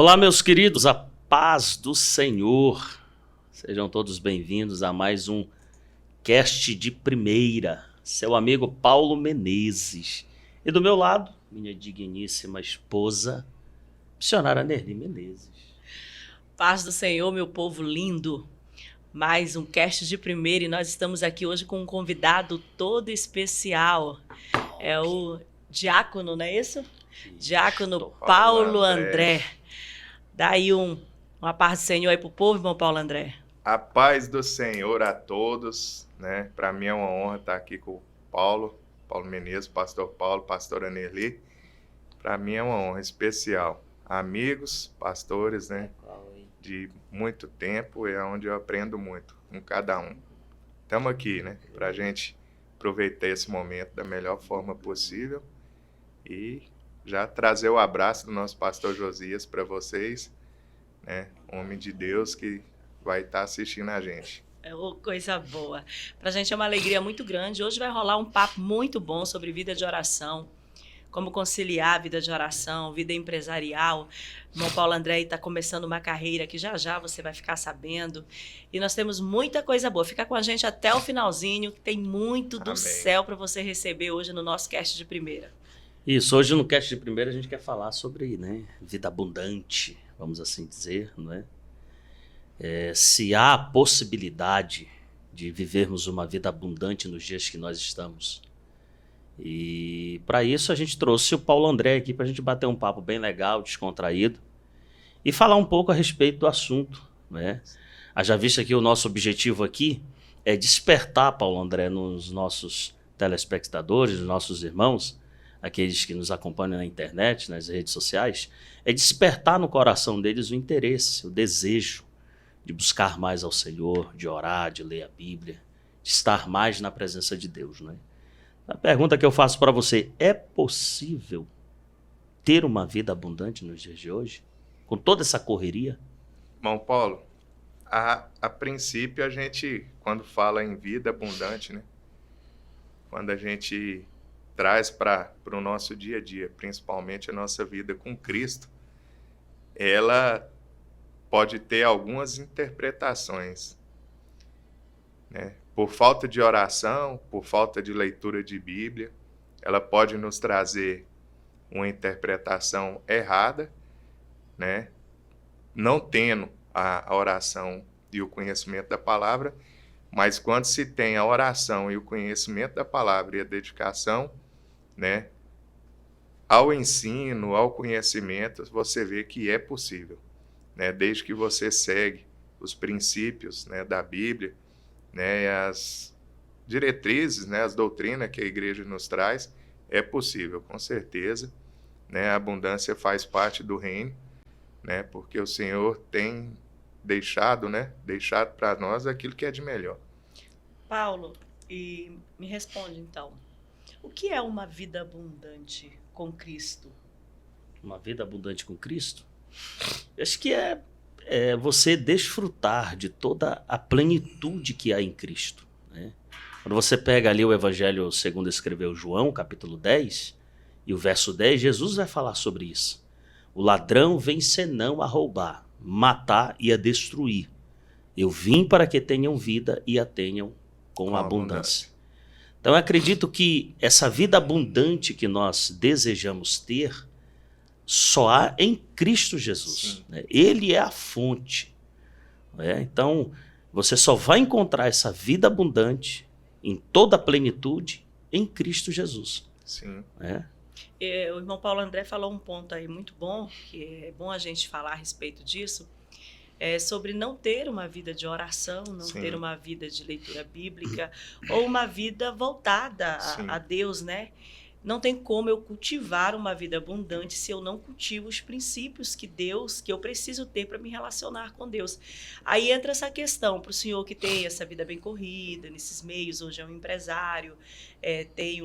Olá, meus queridos, a paz do Senhor. Sejam todos bem-vindos a mais um cast de primeira. Seu amigo Paulo Menezes. E do meu lado, minha digníssima esposa, missionária Nerli Menezes. Paz do Senhor, meu povo lindo. Mais um cast de primeira e nós estamos aqui hoje com um convidado todo especial. É o diácono, não é isso? Diácono Paulo André. Dá aí uma paz do Senhor aí pro povo, irmão Paulo André. A paz do Senhor a todos, né? Para mim é uma honra estar aqui com o Paulo Menezes, pastor Paulo, pastora Nerli. Para mim é uma honra especial. Amigos, pastores, né? De muito tempo, é onde eu aprendo muito com cada um. Estamos aqui, né? Para a gente aproveitar esse momento da melhor forma possível e já trazer o abraço do nosso pastor Josias para vocês, né? Homem de Deus que vai estar assistindo a gente. Coisa boa. Para a gente é uma alegria muito grande. Hoje vai rolar um papo muito bom sobre vida de oração, como conciliar a vida de oração, vida empresarial. O irmão Paulo André está começando uma carreira que já já você vai ficar sabendo. E nós temos muita coisa boa. Fica com a gente até o finalzinho, que tem muito do céu para você receber hoje no nosso cast de primeira. Isso, hoje no cast de primeira a gente quer falar sobre, né, vida abundante, vamos assim dizer, não é? Se há a possibilidade de vivermos uma vida abundante nos dias que nós estamos. E para isso a gente trouxe o Paulo André aqui para a gente bater um papo bem legal, descontraído e falar um pouco a respeito do assunto, né? Haja vista que o nosso objetivo aqui é despertar, Paulo André, nos nossos telespectadores, nos nossos irmãos, aqueles que nos acompanham na internet, nas redes sociais, é despertar no coração deles o interesse, o desejo de buscar mais ao Senhor, de orar, de ler a Bíblia, de estar mais na presença de Deus, né? A pergunta que eu faço para você, é possível ter uma vida abundante nos dias de hoje? Com toda essa correria? Irmão Paulo, a princípio a gente, quando fala em vida abundante, né? Quando a gente traz para o nosso dia a dia, principalmente a nossa vida com Cristo, ela pode ter algumas interpretações, né? Por falta de oração, por falta de leitura de Bíblia, ela pode nos trazer uma interpretação errada, né? Não tendo a oração e o conhecimento da palavra, mas quando se tem a oração e o conhecimento da palavra e a dedicação, né, ao ensino, ao conhecimento, você vê que é possível, né? Desde que você segue os princípios, né, da Bíblia, né, as diretrizes, né, as doutrinas que a igreja nos traz, é possível, com certeza, né? A abundância faz parte do reino, né, porque o Senhor tem deixado para nós aquilo que é de melhor. Paulo, e me responde então, o que é uma vida abundante com Cristo? Uma vida abundante com Cristo? Acho que é você desfrutar de toda a plenitude que há em Cristo, né? Quando você pega ali o Evangelho segundo escreveu João, capítulo 10, e o verso 10, Jesus vai falar sobre isso. O ladrão vem senão a roubar, matar e a destruir. Eu vim para que tenham vida e a tenham com abundância. Então eu acredito que essa vida abundante que nós desejamos ter, só há em Cristo Jesus, né? Ele é a fonte, né? Então você só vai encontrar essa vida abundante em toda a plenitude em Cristo Jesus. Sim. Né? O irmão Paulo André falou um ponto aí muito bom, que é bom a gente falar a respeito disso, sobre não ter uma vida de oração, não Sim. ter uma vida de leitura bíblica ou uma vida voltada a Deus, né? Não tem como eu cultivar uma vida abundante se eu não cultivo os princípios que eu preciso ter para me relacionar com Deus. Aí entra essa questão para o senhor que tem essa vida bem corrida, nesses meios, hoje é um empresário, tem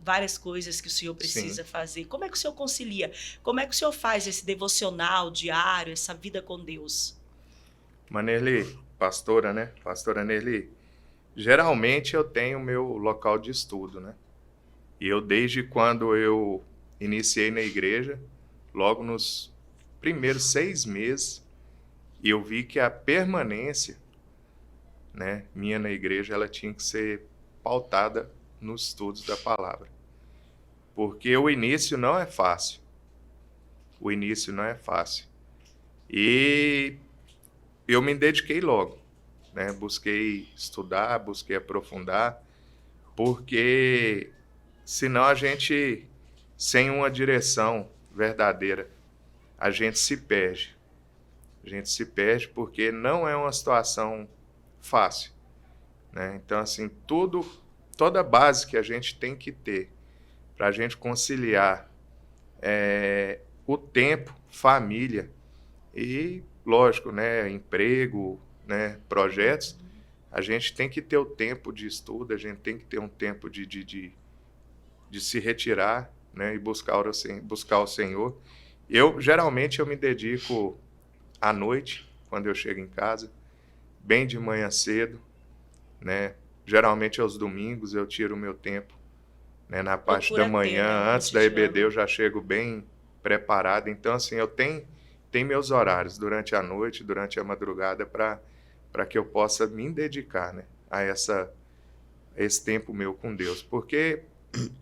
várias coisas que o senhor precisa fazer. Como é que o senhor concilia? Como é que o senhor faz esse devocional diário, essa vida com Deus? Nerli, pastora, né? Pastora Nerli, geralmente eu tenho meu local de estudo, né? E eu, desde quando eu iniciei na igreja, logo nos primeiros 6 meses, eu vi que a permanência, né, minha na igreja, ela tinha que ser pautada nos estudos da palavra. Porque o início não é fácil. O início não é fácil. E eu me dediquei logo, né? Busquei estudar, busquei aprofundar, porque senão a gente, sem uma direção verdadeira, a gente se perde. A gente se perde porque não é uma situação fácil, né? Então, assim, toda a base que a gente tem que ter para a gente conciliar o tempo, família e, lógico, né, emprego, né, projetos, a gente tem que ter o tempo de estudo, a gente tem que ter um tempo de se retirar, né, e buscar o Senhor. Geralmente, eu me dedico à noite, quando eu chego em casa, bem de manhã cedo, né? Geralmente aos domingos eu tiro o meu tempo, né? Na parte da manhã, antes da EBD eu já chego bem preparado. Então, assim, eu tenho meus horários durante a noite, durante a madrugada, para que eu possa me dedicar, né, a esse tempo meu com Deus. Porque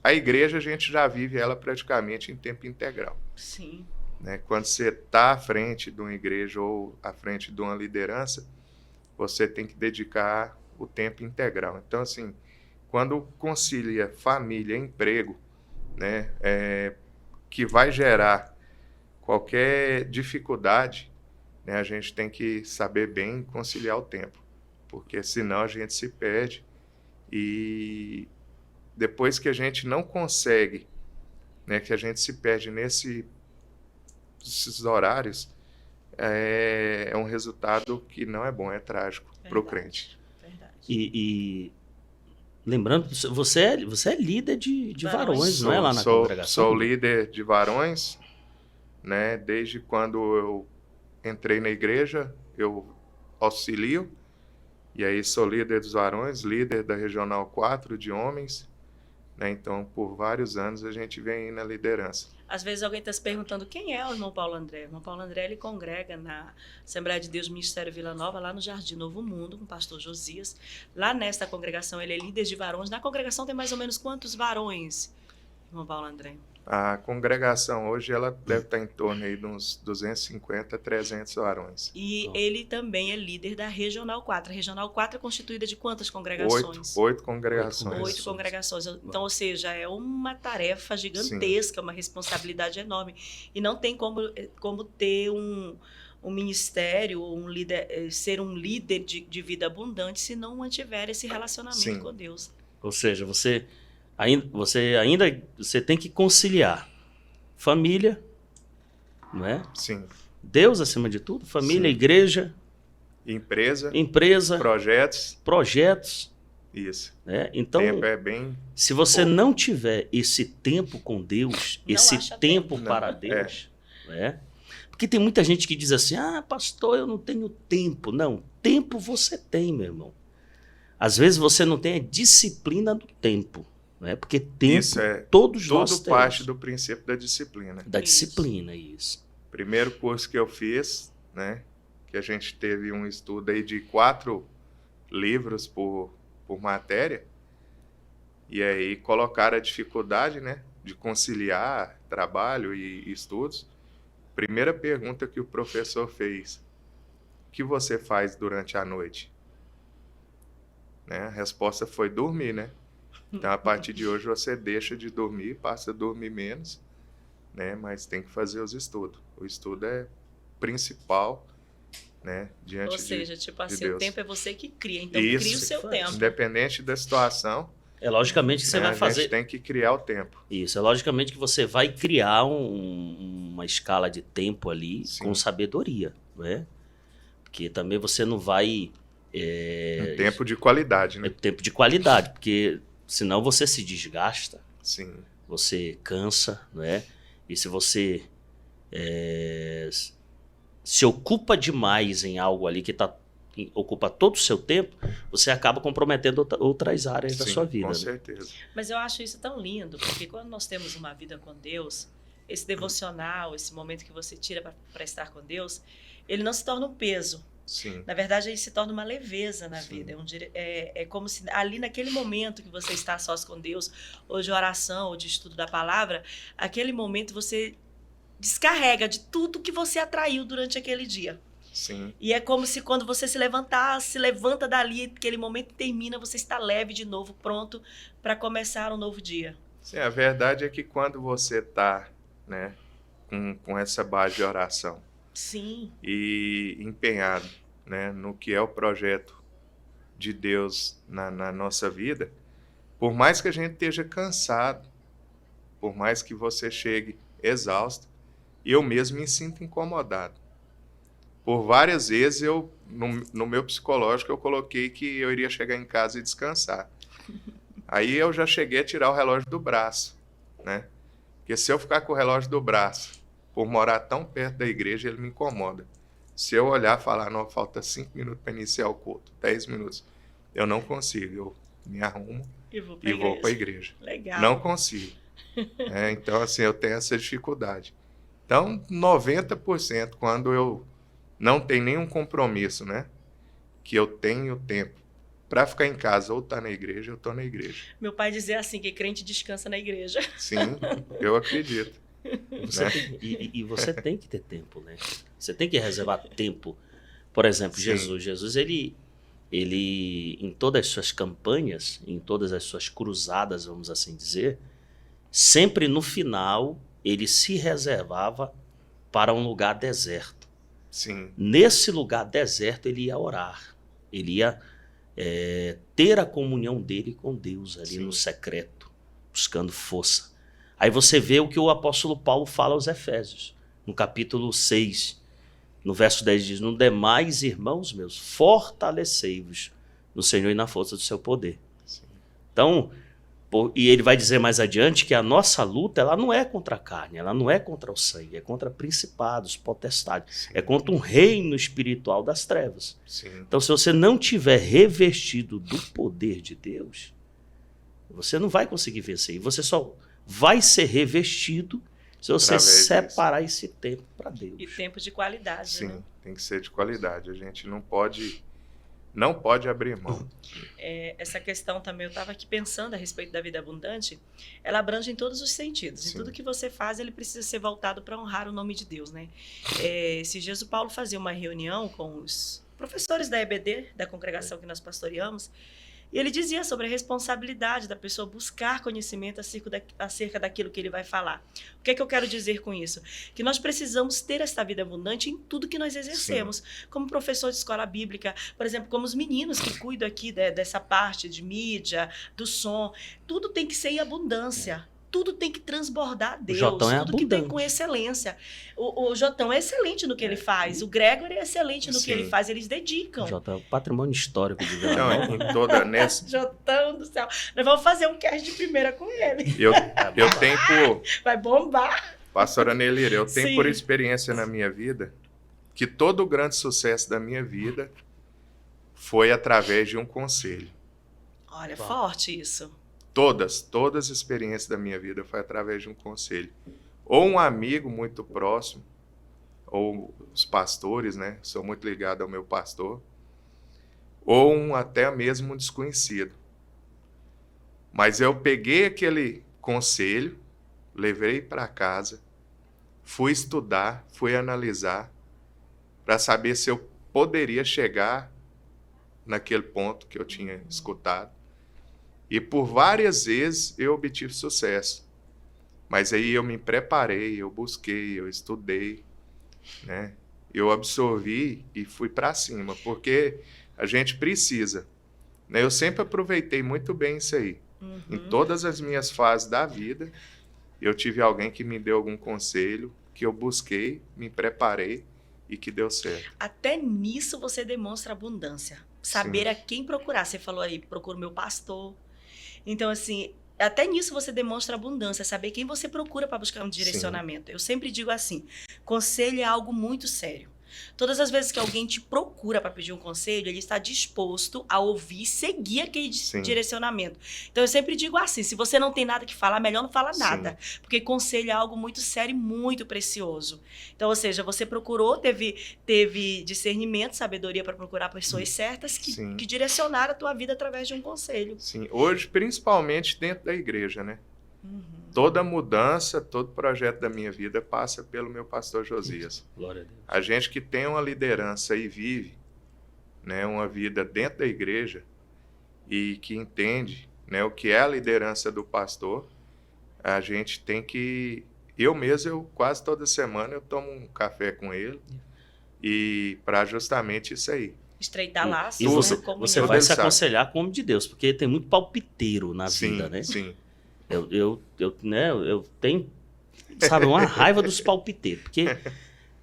a igreja a gente já vive ela praticamente em tempo integral. Sim. Né? Quando você está à frente de uma igreja ou à frente de uma liderança, você tem que dedicar o tempo integral. Então, assim, quando concilia família, emprego, né, que vai gerar qualquer dificuldade, né, a gente tem que saber bem conciliar o tempo, porque senão a gente se perde e depois que a gente não consegue, né, que a gente se perde nesses horários, é um resultado que não é bom, é trágico para o crente. Verdade. E lembrando, você é líder de varões, não é, lá na congregação? Sou líder de varões, né? Desde quando eu entrei na igreja, eu auxilio, e aí sou líder dos varões, líder da Regional 4 de homens, né? Então, por vários anos a gente vem aí na liderança. Às vezes alguém está se perguntando quem é o irmão Paulo André. O irmão Paulo André, ele congrega na Assembleia de Deus Ministério Vila Nova, lá no Jardim Novo Mundo, com o pastor Josias. Lá nesta congregação ele é líder de varões. Na congregação tem mais ou menos quantos varões, irmão Paulo André? A congregação hoje ela deve estar em torno aí de uns 250, 300 varões. E ele também é líder da Regional 4. A Regional 4 é constituída de quantas congregações? 8 congregações. 8 congregações. Então, ou seja, é uma tarefa gigantesca, uma responsabilidade enorme. E não tem como ter um ministério, ser um líder de vida abundante se não mantiver esse relacionamento com Deus. Ou seja, você tem que conciliar família, não é? Sim. Deus acima de tudo, família, Sim. igreja, empresa, projetos. Isso. Né? Então, tempo é bem se você pouco. não tiver esse tempo com Deus, esse tempo para Deus, né? Porque tem muita gente que diz assim, pastor, eu não tenho tempo. Não, tempo você tem, meu irmão. Às vezes você não tem a disciplina do tempo. Né? Porque tempo, todos nós temos. Tudo parte do princípio da disciplina. Da disciplina, isso. Primeiro curso que eu fiz, né, que a gente teve um estudo aí de 4 livros por matéria, e aí colocaram a dificuldade, né, de conciliar trabalho e estudos. Primeira pergunta que o professor fez: o que você faz durante a noite? Né? A resposta foi dormir, né? Então, a partir de hoje, você deixa de dormir, passa a dormir menos, né? Mas tem que fazer os estudos. O estudo é principal, né? Diante Ou seja, de tipo assim, Deus. O tempo é você que cria, então Isso, cria o seu tempo. Independente da situação, logicamente que você vai fazer. A gente tem que criar o tempo. Isso, logicamente que você vai criar uma escala de tempo ali com sabedoria, né? Porque também você não vai. Um tempo de qualidade, né? Tempo de qualidade, porque senão você se desgasta, você cansa, né? E se você se ocupa demais em algo ali que ocupa todo o seu tempo, você acaba comprometendo outras áreas da sua vida. Com né? certeza. Mas eu acho isso tão lindo, porque quando nós temos uma vida com Deus, esse devocional, esse momento que você tira para estar com Deus, ele não se torna um peso. Sim. Na verdade, ele se torna uma leveza na Sim. vida. É como se ali naquele momento que você está sós com Deus, ou de oração, ou de estudo da palavra, aquele momento você descarrega de tudo que você atraiu durante aquele dia. Sim. E é como se quando você se levanta dali, aquele momento termina, você está leve de novo, pronto para começar um novo dia. Sim, a verdade é que quando você está, né, com essa base de oração, Sim. e empenhado, né, no que é o projeto de Deus na nossa vida, por mais que a gente esteja cansado, por mais que você chegue exausto, eu mesmo me sinto incomodado. Por várias vezes, no meu psicológico, eu coloquei que eu iria chegar em casa e descansar. Aí eu já cheguei a tirar o relógio do braço, né? Porque se eu ficar com o relógio do braço, por morar tão perto da igreja, ele me incomoda. Se eu olhar e falar, não, falta 5 minutos para iniciar o culto, 10 minutos, eu não consigo. Eu me arrumo e vou para a igreja. Legal. Não consigo. Então, assim, eu tenho essa dificuldade. Então, 90%, quando eu não tenho nenhum compromisso, né, que eu tenho tempo para ficar em casa ou estar na igreja, eu estou na igreja. Meu pai dizia assim, que crente descansa na igreja. Sim, eu acredito. E você tem que ter tempo, né? Você tem que reservar tempo. Por exemplo, Sim. Jesus, ele em todas as suas campanhas, em todas as suas cruzadas, vamos assim dizer, sempre no final ele se reservava para um lugar deserto. Sim. Nesse lugar deserto ele ia orar, ele ia ter a comunhão dele com Deus ali no secreto, buscando força. Aí você vê o que o apóstolo Paulo fala aos Efésios, no capítulo 6, no verso 10 diz, no demais, irmãos meus, fortalecei-vos no Senhor e na força do seu poder. Sim. Então, e ele vai dizer mais adiante que a nossa luta, ela não é contra a carne, ela não é contra o sangue, é contra principados, potestades, Sim. é contra um reino espiritual das trevas. Sim. Então, se você não tiver revestido do poder de Deus, você não vai conseguir vencer. E você só vai ser revestido se você separar esse tempo para Deus. E tempo de qualidade. Sim, né? tem que ser de qualidade. A gente não pode abrir mão. Essa questão também, eu estava aqui pensando a respeito da vida abundante, ela abrange em todos os sentidos. Sim. Em tudo que você faz, ele precisa ser voltado para honrar o nome de Deus, né? Esses dias o Paulo fazia uma reunião com os professores da EBD, da congregação que nós pastoreamos, e ele dizia sobre a responsabilidade da pessoa buscar conhecimento acerca daquilo que ele vai falar. O que é que eu quero dizer com isso? Que nós precisamos ter esta vida abundante em tudo que nós exercemos. Sim. Como professor de escola bíblica, por exemplo, como os meninos que cuidam aqui dessa parte de mídia, do som. Tudo tem que ser em abundância. Tudo tem que transbordar Deus, Jotão é tudo abundante. que tem com excelência. O Jotão é excelente no que ele faz, o Gregory é excelente no que ele faz, eles dedicam. O Jotão é o patrimônio histórico de Vila Não, Nova. em toda nessa. Jotão do céu. Nós vamos fazer um cast de primeira com ele. Eu tenho por... Vai bombar. Pastora Nelira, eu tenho Sim. por experiência na minha vida que todo o grande sucesso da minha vida foi através de um conselho. Olha, forte isso. Todas as experiências da minha vida foi através de um conselho. Ou um amigo muito próximo, ou os pastores, né? Sou muito ligado ao meu pastor. Ou até mesmo um desconhecido. Mas eu peguei aquele conselho, levei para casa, fui estudar, fui analisar, para saber se eu poderia chegar naquele ponto que eu tinha escutado. E por várias vezes eu obtive sucesso. Mas aí eu me preparei, eu busquei, eu estudei, né? Eu absorvi e fui para cima, porque a gente precisa. Né? Eu sempre aproveitei muito bem isso aí. Uhum. Em todas as minhas fases da vida, eu tive alguém que me deu algum conselho, que eu busquei, me preparei e que deu certo. Até nisso você demonstra abundância. Saber Sim. a quem procurar. Você falou aí, procura o meu pastor. Então, assim, até nisso você demonstra abundância, saber quem você procura para buscar um direcionamento. Sim. Eu sempre digo assim, conselho é algo muito sério. Todas as vezes que alguém te procura para pedir um conselho, ele está disposto a ouvir e seguir aquele direcionamento. Então, eu sempre digo assim, se você não tem nada que falar, melhor não falar nada. Porque conselho é algo muito sério e muito precioso. Então, ou seja, você procurou, teve discernimento, sabedoria para procurar pessoas certas que direcionaram a tua vida através de um conselho. Sim, hoje, principalmente dentro da igreja, né? Toda mudança, todo projeto da minha vida passa pelo meu pastor Josias. Glória a Deus. A gente que tem uma liderança e vive, né, uma vida dentro da igreja e que entende, né, o que é a liderança do pastor, a gente tem que... Eu quase toda semana eu tomo um café com ele e para justamente isso aí. Estreitar laços. E você vai se aconselhar com o homem de Deus, porque tem muito palpiteiro na vida, né? Sim. Eu tenho, sabe, uma raiva dos palpiteiros, porque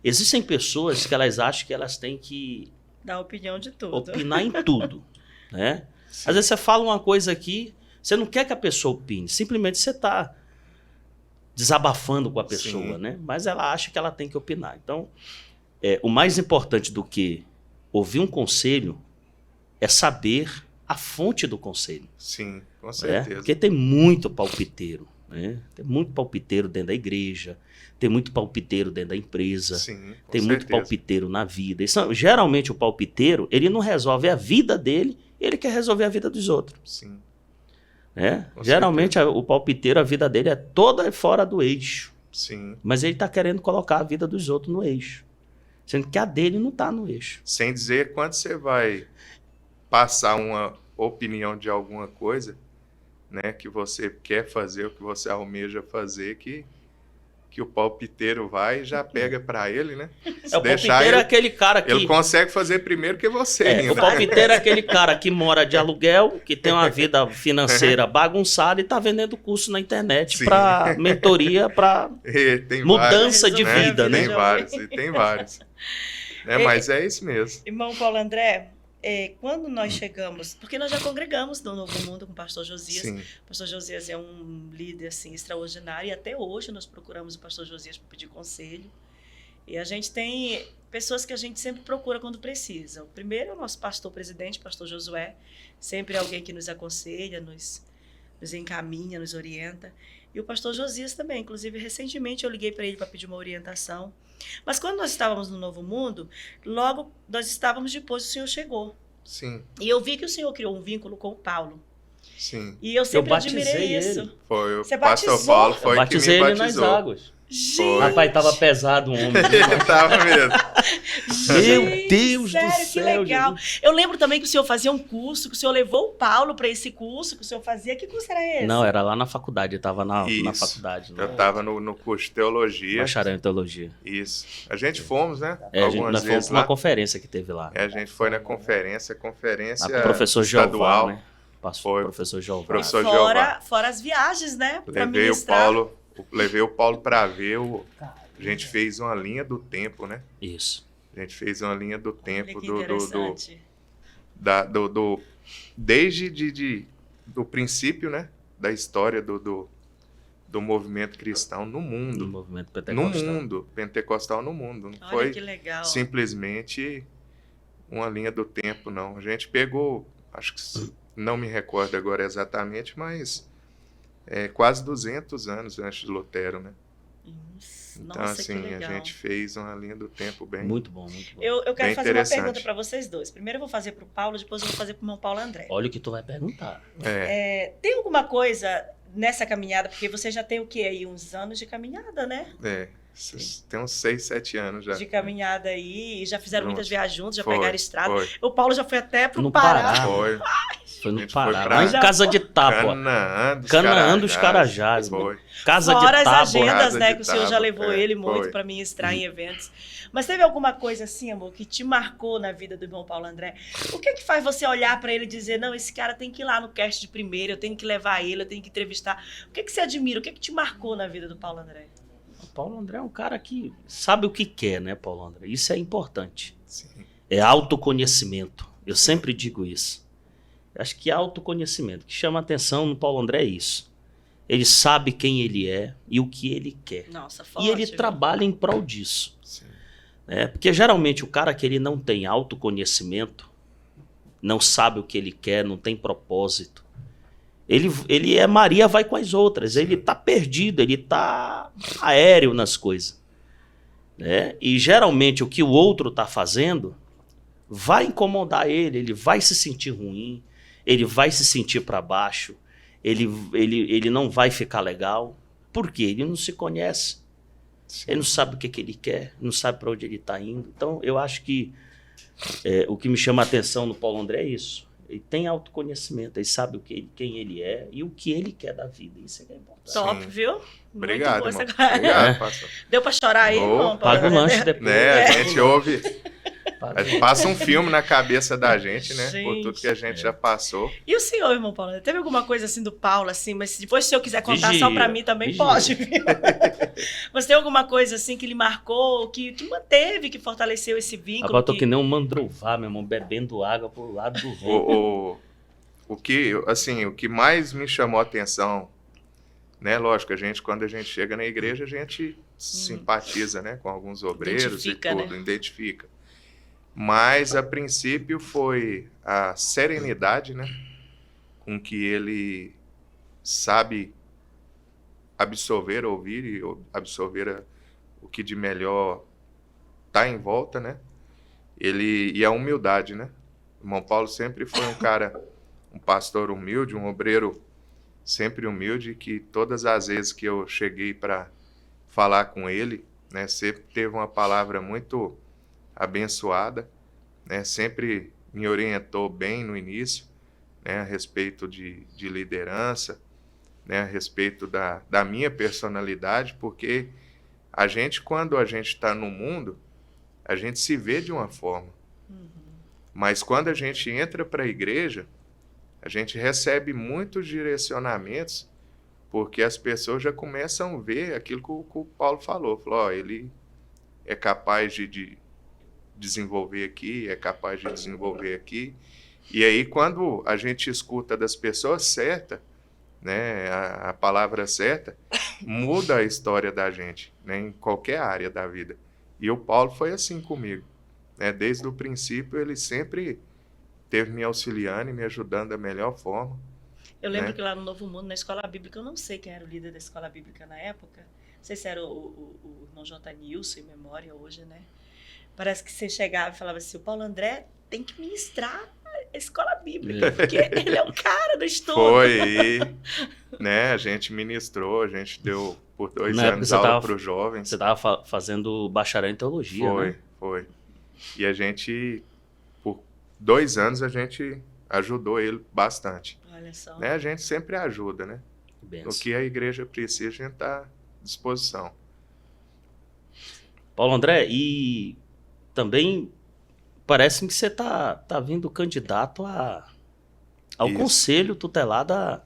existem pessoas que elas acham que elas têm que dar opinião de tudo. Opinar em tudo, né? Às vezes você fala uma coisa aqui, você não quer que a pessoa opine, simplesmente você está desabafando com a pessoa, né? Mas ela acha que ela tem que opinar. Então, o mais importante do que ouvir um conselho é saber a fonte do conselho. Sim, com certeza. Porque tem muito palpiteiro, né? Tem muito palpiteiro dentro da igreja, tem muito palpiteiro dentro da empresa, tem muito palpiteiro na vida. Geralmente o palpiteiro, ele não resolve a vida dele, ele quer resolver a vida dos outros. Sim. Geralmente o palpiteiro, a vida dele é toda fora do eixo. Sim. Mas ele está querendo colocar a vida dos outros no eixo. Sendo que a dele não está no eixo. Sem dizer quando você vai passar uma opinião de alguma coisa, né, que você quer fazer, o que você almeja fazer, que o palpiteiro vai e já pega para ele, né? O palpiteiro é aquele cara que... Ele consegue fazer primeiro que você ainda. O palpiteiro é aquele cara que mora de aluguel, que tem uma vida financeira bagunçada e está vendendo curso na internet para mentoria, para mudança de vida, né? Tem vários. Mas é isso mesmo. Irmão Paulo André, quando nós chegamos, porque nós já congregamos no Novo Mundo com o pastor Josias. Sim. O pastor Josias é um líder assim, extraordinário, e até hoje nós procuramos o pastor Josias para pedir conselho. E a gente tem pessoas que a gente sempre procura quando precisa. O primeiro é o nosso pastor presidente, pastor Josué, sempre alguém que nos aconselha, nos encaminha, nos orienta. E o pastor Josias também, inclusive recentemente eu liguei para ele para pedir uma orientação. Mas quando nós estávamos no Novo Mundo, logo nós estávamos depois, o Senhor chegou. Sim. E eu vi que o Senhor criou um vínculo com o Paulo. Sim. E eu sempre admirei isso. Foi o Você pastor Paulo foi que me batizou. ele nas águas. Gente. Rapaz, tava pesado o homem. Tava mesmo. Meu Deus sério, do céu. Que legal. Jesus. Eu lembro também que o senhor fazia um curso, que o senhor levou o Paulo para esse curso, que o senhor fazia. Que curso era esse? Não, era lá na faculdade. Eu tava na faculdade. Eu tava no curso de teologia. Bacharel em teologia. Isso. A gente fomos, né? Nós fomos na conferência que teve lá. A gente foi na conferência a professor estadual. Jeová, né? Foi professor Jeová. Professor Jeová. Fora as viagens, né? Levei o Paulo para ver. A gente fez uma linha do tempo, né? Isso. A gente fez uma linha do tempo desde do princípio, né? Da história do movimento cristão no mundo. Do movimento pentecostal. No mundo. Não Olha foi que legal. Simplesmente uma linha do tempo, não. A gente pegou, acho que não me recordo agora exatamente, mas quase 200 anos antes de Lutero, né? Então, nossa, assim, que legal. A gente fez uma linha do tempo bem... Muito bom, muito bom. Eu quero fazer uma pergunta para vocês dois. Primeiro eu vou fazer para o Paulo, depois eu vou fazer para o irmão Paulo André. Olha o que tu vai perguntar. Tem alguma coisa nessa caminhada, porque você já tem o quê aí? Uns anos de caminhada, né? Tem uns 6, 7 anos já. De caminhada aí, já fizeram muitas viagens juntos, já pegaram estrada. Foi. O Paulo já foi até pro Pará. Foi no Pará, lá em Casa de Tábua. Canaã dos Carajás. Foi. Casa Fora de Tábua. as agendas, né, que o senhor já levou ele muito para ministrar em eventos. Mas teve alguma coisa assim, amor, que te marcou na vida do irmão Paulo André? O que faz você olhar para ele e dizer, não, esse cara tem que ir lá no cast de primeiro, eu tenho que levar ele, eu tenho que entrevistar. O que você admira? O que te marcou na vida do Paulo André? O Paulo André é um cara que sabe o que quer, né, Paulo André? Isso é importante. Sim. É autoconhecimento. Eu sempre digo isso. Acho que autoconhecimento. O que chama a atenção no Paulo André é isso. Ele sabe quem ele é e o que ele quer. Nossa, forte, e ele trabalha em prol disso. Sim. né? Porque geralmente o cara que ele não tem autoconhecimento, não sabe o que ele quer, não tem propósito, ele é Maria vai com as outras, ele tá perdido, ele tá aéreo nas coisas, né? E geralmente o que o outro tá fazendo vai incomodar ele vai se sentir ruim, ele vai se sentir para baixo, ele não vai ficar legal. Por quê? Ele não se conhece, ele não sabe o que ele quer, não sabe para onde ele está indo. Então eu acho que o que me chama a atenção no Paulo André é isso. Ele tem autoconhecimento, ele sabe quem ele é e o que ele quer da vida. Isso é que é importante. Top, viu? Obrigado, muito irmão. Obrigado, pastor. Deu para chorar aí, irmão? Paga o lanche depois. Né, a gente ouve... Passa um filme na cabeça da gente, né? Por tudo que a gente já passou. E o senhor, irmão Paulo? Teve alguma coisa assim do Paulo, assim, mas depois se o senhor quiser contar só pra mim também pode, viu? Mas tem alguma coisa assim que lhe marcou, que manteve, que fortaleceu esse vínculo? Agora eu tô que nem um mandruvá, meu irmão, bebendo água pro lado do vento. O que mais me chamou a atenção, né? Lógico, quando a gente chega na igreja, a gente simpatiza, né? Com alguns obreiros e tudo, né? Identifica. Mas, a princípio, foi a serenidade, né, com que ele sabe absorver, ouvir e absorver o que de melhor está em volta, né? E a humildade, né? O irmão Paulo sempre foi um pastor humilde, um obreiro sempre humilde, que todas as vezes que eu cheguei para falar com ele, né, sempre teve uma palavra muito abençoada, né? Sempre me orientou bem no início, né? A respeito de liderança, né? A respeito da minha personalidade, porque quando a gente está no mundo, a gente se vê de uma forma, mas quando a gente entra para a igreja, a gente recebe muitos direcionamentos, porque as pessoas já começam a ver aquilo que o Paulo falou, ele é capaz de desenvolver aqui, é capaz de desenvolver aqui. E aí, quando a gente escuta das pessoas certas, né, a palavra certa, muda a história da gente, né, em qualquer área da vida. E o Paulo foi assim comigo, né? Desde o princípio, ele sempre esteve me auxiliando e me ajudando da melhor forma. Eu lembro que lá no Novo Mundo, na escola bíblica, eu não sei quem era o líder da escola bíblica na época, não sei se era o irmão J. Nilson, em memória hoje, né? Parece que você chegava e falava assim, o Paulo André tem que ministrar a escola bíblica, porque ele é o cara do estudo. Foi, né, a gente ministrou, a gente deu por 2 anos aula para os jovens. Você estava fazendo bacharel em teologia, né? Foi. E a gente, por 2 anos, a gente ajudou ele bastante. Olha só. Né, a gente sempre ajuda, né? Benção. O que a igreja precisa, a gente está à disposição. Paulo André, e também parece-me que você tá vindo candidato ao Conselho Tutelar da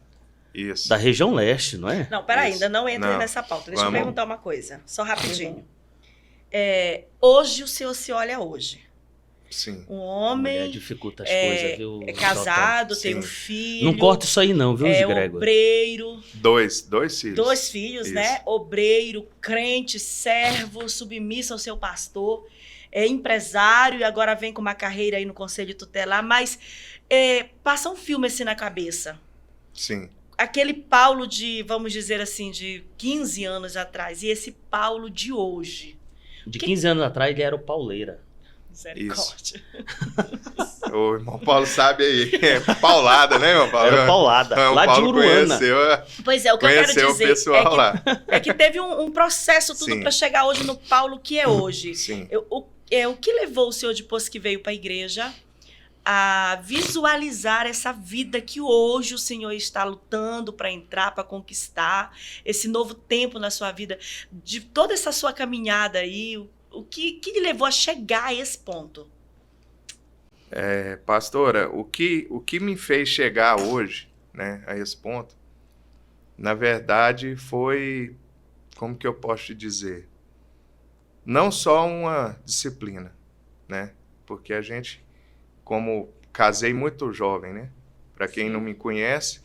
região leste, não é? Não, peraí, ainda não entra nessa pauta. Deixa eu perguntar uma coisa, só rapidinho. Hoje o senhor se olha hoje. Sim. Um homem dificulta as coisas, viu? É casado, Sim. tem um filho. Não corta isso aí não, viu, Grégor? Obreiro. 2 filhos. 2 filhos, né? Obreiro, crente, servo, submisso ao seu pastor. É empresário e agora vem com uma carreira aí no Conselho Tutelar, mas passa um filme assim na cabeça. Sim. Aquele Paulo de, vamos dizer assim, de 15 anos atrás e esse Paulo de hoje. De 15 anos atrás ele era o pauleira. Misericórdia. O irmão Paulo sabe aí. Paulada, né, irmão Paulo? Era paulada, lá de Uruana. Pois é, o que eu quero dizer o pessoal lá. É que teve um processo tudo para chegar hoje no Paulo que é hoje. Sim. O que levou o senhor, depois que veio para a igreja, a visualizar essa vida que hoje o senhor está lutando para entrar, para conquistar, esse novo tempo na sua vida, de toda essa sua caminhada aí, o que lhe levou a chegar a esse ponto? Pastora, o que me fez chegar hoje, né, a esse ponto, na verdade foi, como que eu posso te dizer, não só uma disciplina, né, porque a gente, como casei muito jovem, né, para quem não me conhece,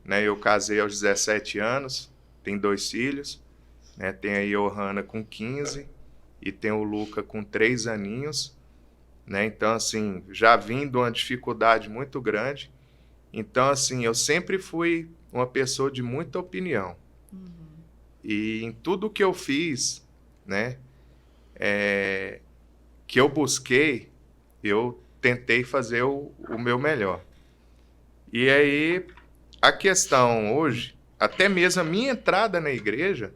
né, eu casei aos 17 anos, tenho 2 filhos, né, tem a Johanna com 15 e tem o Luca com 3 aninhos, né? Então, assim, já vim de uma dificuldade muito grande. Então, assim, eu sempre fui uma pessoa de muita opinião. E em tudo que eu fiz, né, que eu busquei, eu tentei fazer o meu melhor. E aí, a questão hoje, até mesmo a minha entrada na igreja,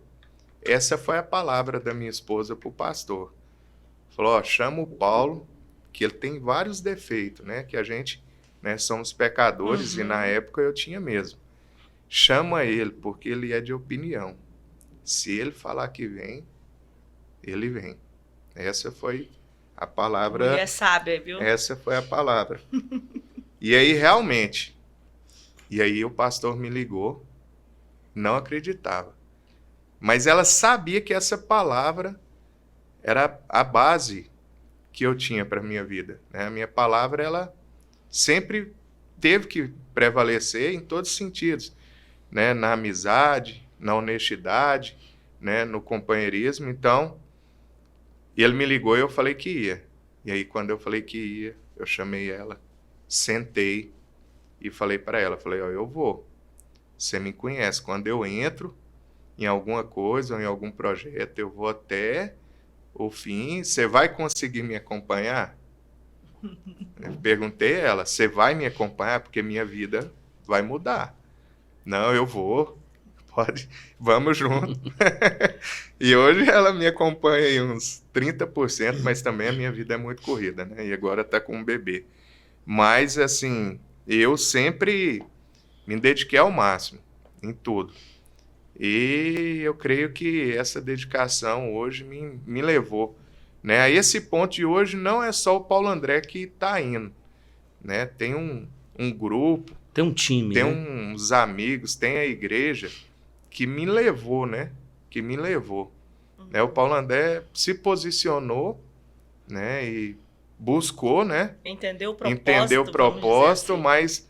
essa foi a palavra da minha esposa para o pastor. Falou, ó, chama o Paulo, que ele tem vários defeitos, né? Que a gente, né, somos pecadores, e na época eu tinha mesmo. Chama ele, porque ele é de opinião. Se ele falar que vem, ele vem. Essa foi a palavra. Mulher sábia, viu? Essa foi a palavra. E aí, realmente, e aí o pastor me ligou, não acreditava. Mas ela sabia que essa palavra era a base que eu tinha para a minha vida, né? A minha palavra, ela sempre teve que prevalecer em todos os sentidos, né? Na amizade, na honestidade, né? No companheirismo. Então, ele me ligou e eu falei que ia. E aí, quando eu falei que ia, eu chamei ela, sentei e falei para ela, falei, ó, eu vou. Você me conhece, quando eu entro em alguma coisa ou em algum projeto, eu vou até o fim, você vai conseguir me acompanhar? Eu perguntei a ela, você vai me acompanhar? Porque minha vida vai mudar. Não, eu vou, pode, vamos junto. E hoje ela me acompanha em uns 30%, mas também a minha vida é muito corrida, né? E agora tá com um bebê. Mas, assim, eu sempre me dediquei ao máximo, em tudo. E eu creio que essa dedicação hoje me levou, né, a esse ponto de hoje. Não é só o Paulo André que está indo, né? Tem um grupo, tem um time, tem, né? uns amigos, tem a igreja que me levou, né? Que me levou. Né? O Paulo André se posicionou, né? E buscou, né? Entendeu o propósito. Entendeu o propósito, assim. Mas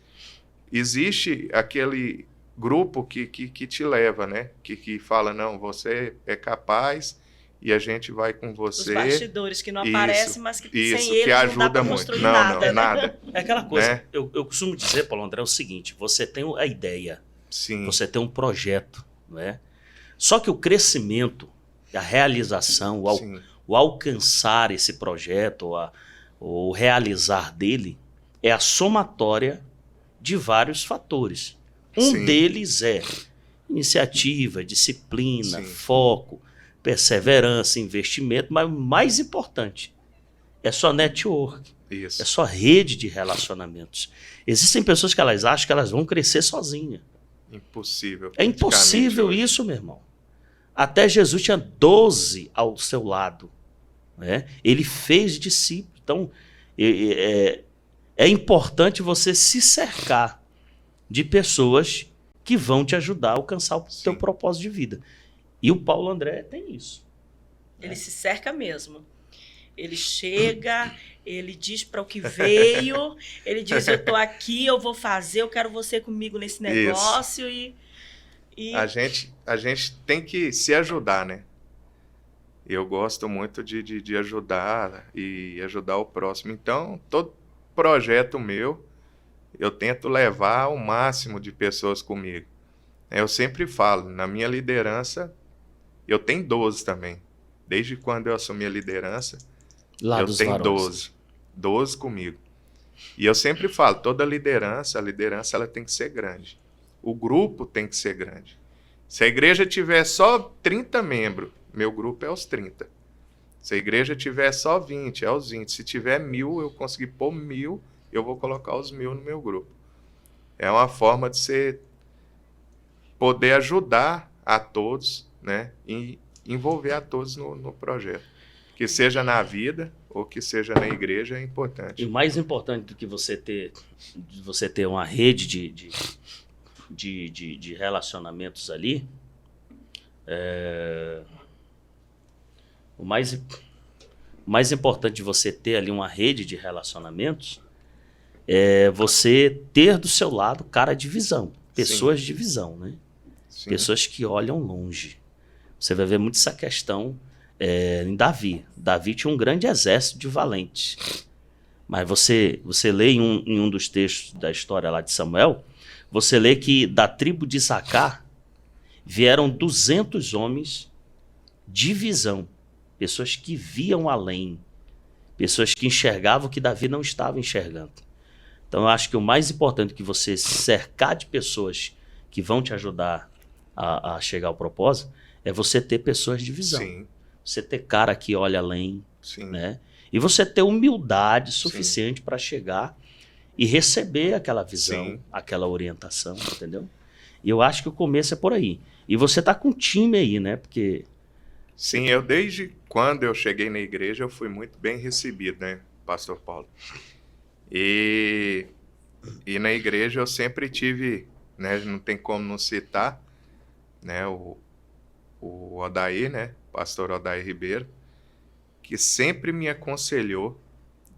existe aquele grupo que te leva, né? Que fala, não, você é capaz e a gente vai com você. Os bastidores que não aparecem, mas que sem que eles ajuda não dá pra muito. construir Não, nada. nada. É aquela coisa, né? eu costumo dizer, Paulo André, é o seguinte, você tem a ideia, Sim. você tem um projeto, não é? Só que o crescimento, a realização, o alcançar esse projeto, o realizar dele, é a somatória de vários fatores. Um deles é iniciativa, disciplina, foco, perseverança, investimento, mas o mais importante é sua network, é sua rede de relacionamentos. Existem pessoas que elas acham que elas vão crescer sozinhas. Impossível. É impossível isso, meu irmão. Até Jesus tinha 12 ao seu lado, né? Ele fez discípulos. Então, é importante você se cercar de pessoas que vão te ajudar a alcançar o teu propósito de vida. E o Paulo André tem isso. Ele se cerca mesmo. Ele chega, ele diz para o que veio, ele diz, eu estou aqui, eu vou fazer, eu quero você comigo nesse negócio. E... A gente tem que se ajudar, né? Eu gosto muito de ajudar e ajudar o próximo. Então, todo projeto meu, eu tento levar o máximo de pessoas comigo. Eu sempre falo, na minha liderança, eu tenho 12 também. Desde quando eu assumi a liderança, eu tenho 12 comigo. E eu sempre falo, toda liderança, a liderança ela tem que ser grande. O grupo tem que ser grande. Se a igreja tiver só 30 membros, meu grupo é os 30. Se a igreja tiver só 20, é os 20. Se tiver 1000, eu conseguir pôr 1000, eu vou colocar os 1000 no meu grupo. É uma forma de você poder ajudar a todos, né? E envolver a todos no projeto. Que seja na vida ou que seja na igreja, é importante. E o mais importante do que você ter uma rede de relacionamentos ali, o mais importante de você ter ali uma rede de relacionamentos é você ter do seu lado cara de visão, pessoas de visão, né? Pessoas que olham longe. Você vai ver muito essa questão em Davi. Davi tinha um grande exército de valentes. Mas você lê em um dos textos da história lá de Samuel, você lê que da tribo de Issacar vieram 200 homens de visão. Pessoas que viam além. Pessoas que enxergavam o que Davi não estava enxergando. Então eu acho que o mais importante é que você se cercar de pessoas que vão te ajudar a chegar ao propósito é você ter pessoas de visão. Sim. Você ter cara que olha além, Sim. né? E você ter humildade suficiente para chegar e receber aquela visão, Sim. aquela orientação, entendeu? E eu acho que o começo é por aí. E você tá com um time aí, né? Porque... Sim, eu desde quando eu cheguei na igreja, eu fui muito bem recebido, né, Pastor Paulo? E na igreja eu sempre tive, né, não tem como não citar, né, o Odair, né, Pastor Odair Ribeiro, que sempre me aconselhou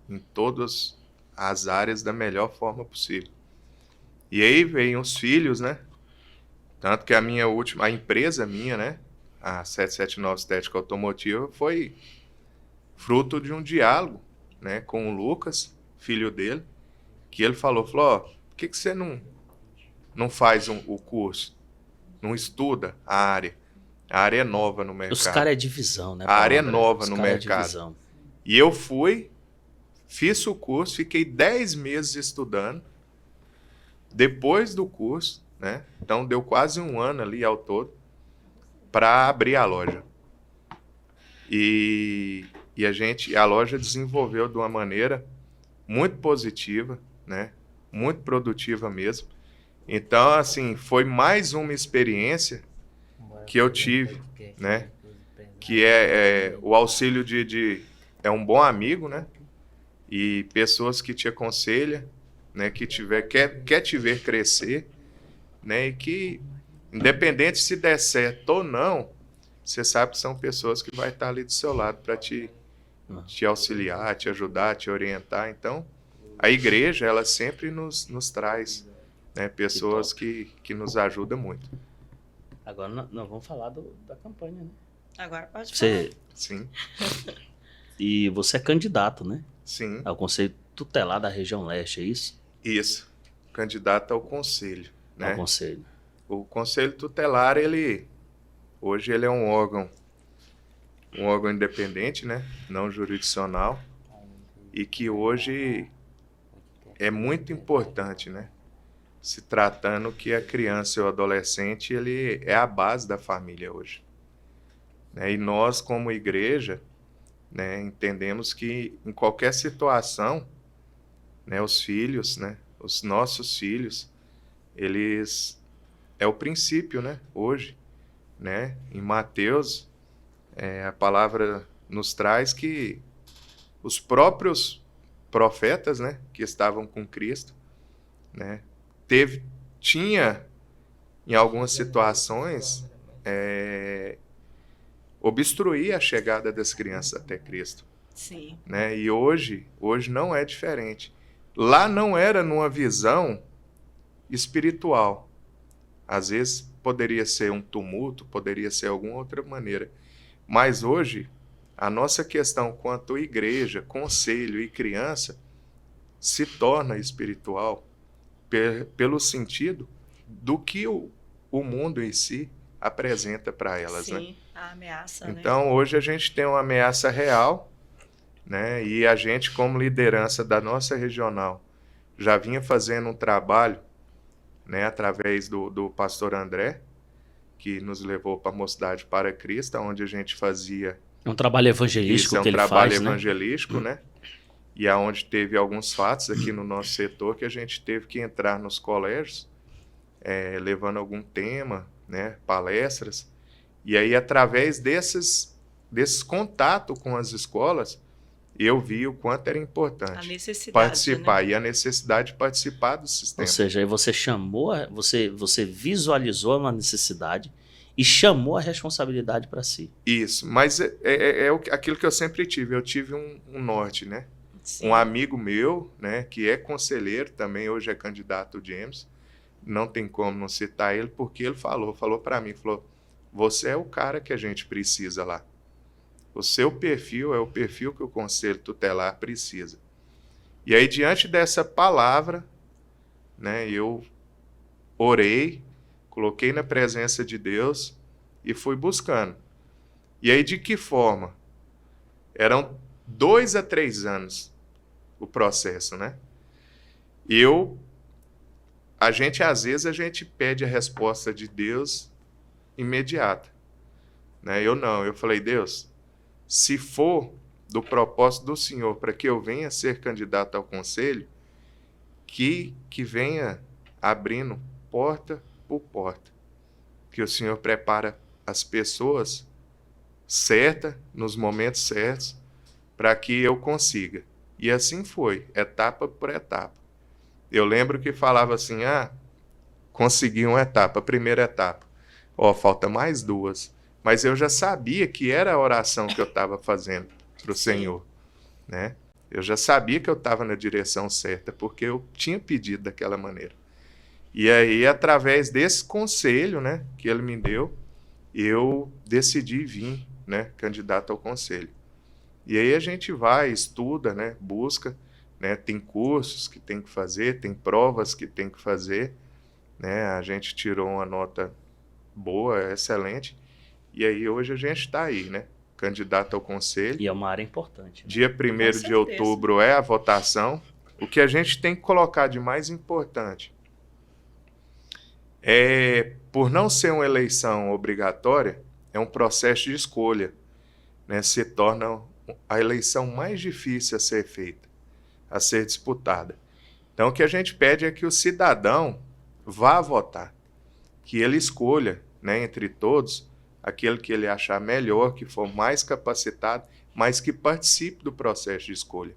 em todas as áreas da melhor forma possível. E aí veio os filhos, né? Tanto que a empresa minha, né, a 779 Estética Automotiva, foi fruto de um diálogo, né, com o Lucas, filho dele, que ele falou, ó, por que você não faz o curso? Não estuda a área? A área é nova no mercado. Os caras é divisão, né? A área é André? nova Os no cara mercado. É divisão. E eu fui, fiz o curso, fiquei 10 meses estudando. Depois do curso, né? Então deu quase um ano ali ao todo para abrir a loja. E a loja desenvolveu de uma maneira muito positiva, né? Muito produtiva mesmo. Então, assim, foi mais uma experiência que eu tive, né? Que é o auxílio é um bom amigo, né? E pessoas que te aconselham, né? Que quer te ver crescer, né? E que, independente se der certo ou não, você sabe que são pessoas que vai estar ali do seu lado para te auxiliar, te ajudar, te orientar. Então, a igreja, ela sempre nos traz, né, pessoas que nos ajudam muito. Agora nós vamos falar da campanha, né? Agora pode falar. Sim. E você é candidato, né? Sim. Ao Conselho Tutelar da Região Leste, é isso? Isso. Candidato ao conselho, né? Ao Conselho. O Conselho Tutelar, hoje ele é um órgão independente, né? Não jurisdicional, e que hoje é muito importante, né? Se tratando que a criança e o adolescente, ele é a base da família hoje. Né? E nós, como igreja, né, entendemos que em qualquer situação, né, os filhos, né, os nossos filhos, eles é o princípio, né, hoje, né? Em Mateus, a palavra nos traz que os próprios profetas, né, que estavam com Cristo, né, tinha em algumas situações obstruir a chegada das crianças até Cristo. Sim. Né? E hoje não é diferente. Lá não era numa visão espiritual. Às vezes poderia ser um tumulto, poderia ser alguma outra maneira. Mas hoje, a nossa questão quanto igreja, conselho e criança se torna espiritual pelo sentido do que o mundo em si apresenta para elas. Sim, né? A ameaça, então, hoje a gente tem uma ameaça real, né? E a gente, como liderança da nossa regional, já vinha fazendo um trabalho, né, através do pastor André, que nos levou para a Mocidade para Cristo, onde a gente fazia... É um trabalho evangelístico que ele faz, né? É um trabalho evangelístico, né? E aonde teve alguns fatos aqui no nosso setor que a gente teve que entrar nos colégios, levando algum tema, né, palestras, e aí através desses contatos com as escolas, eu vi o quanto era importante participar, né? E a necessidade de participar do sistema. Ou seja, aí você chamou, você visualizou uma necessidade e chamou a responsabilidade para si. Isso, mas aquilo que eu sempre tive, eu tive um norte, né? Sim. Um amigo meu, né, que é conselheiro também, hoje é candidato James, não tem como não citar ele, porque ele falou para mim, você é o cara que a gente precisa lá. O seu perfil é o perfil que o Conselho Tutelar precisa. E aí, diante dessa palavra, né, eu orei, coloquei na presença de Deus e fui buscando. E aí, de que forma? Eram 2 a 3 anos o processo, né? Às vezes, a gente pede a resposta de Deus imediata. Né? Eu falei, Deus, se for do propósito do Senhor para que eu venha ser candidato ao conselho, que venha abrindo porta por porta. Que o Senhor prepara as pessoas certas, nos momentos certos, para que eu consiga. E assim foi, etapa por etapa. Eu lembro que falava assim, consegui uma etapa, a primeira etapa. Falta mais 2. Mas eu já sabia que era a oração que eu estava fazendo para o Senhor. Né? Eu já sabia que eu estava na direção certa, porque eu tinha pedido daquela maneira. E aí, através desse conselho, né, que ele me deu, eu decidi vir, né, candidato ao conselho. E aí a gente vai, estuda, né, busca, né, tem cursos que tem que fazer, tem provas que tem que fazer. Né, a gente tirou uma nota boa, excelente. E aí hoje a gente está aí, né? Candidato ao conselho. E é uma área importante. Né? Dia 1º de outubro é a votação. O que a gente tem que colocar de mais importante por não ser uma eleição obrigatória, é um processo de escolha. Né? Se torna a eleição mais difícil a ser feita, a ser disputada. Então o que a gente pede é que o cidadão vá votar, que ele escolha, né, entre todos, aquele que ele achar melhor, que for mais capacitado, mas que participe do processo de escolha.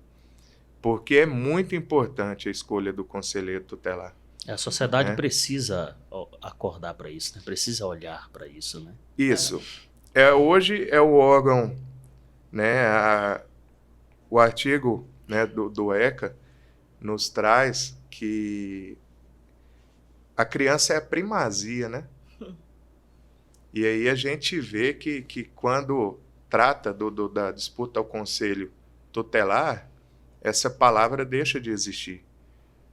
Porque é muito importante a escolha do conselheiro tutelar. A sociedade precisa acordar para isso, né? Precisa olhar para isso. Né? Isso. Hoje é o órgão, né, o artigo, né, do ECA nos traz que a criança é a primazia, né? E aí a gente vê que quando trata da disputa ao conselho tutelar, essa palavra deixa de existir.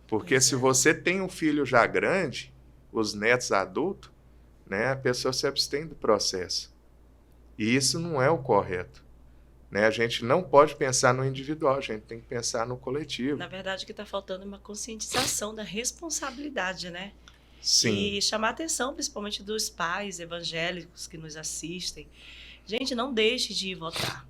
Porque se você tem um filho já grande, os netos adultos, né, a pessoa se abstém do processo. E isso não é o correto. Né? A gente não pode pensar no individual, a gente tem que pensar no coletivo. Na verdade, o que está faltando é uma conscientização da responsabilidade, né? Sim. E chamar a atenção, principalmente dos pais evangélicos que nos assistem. Gente, não deixe de ir votar.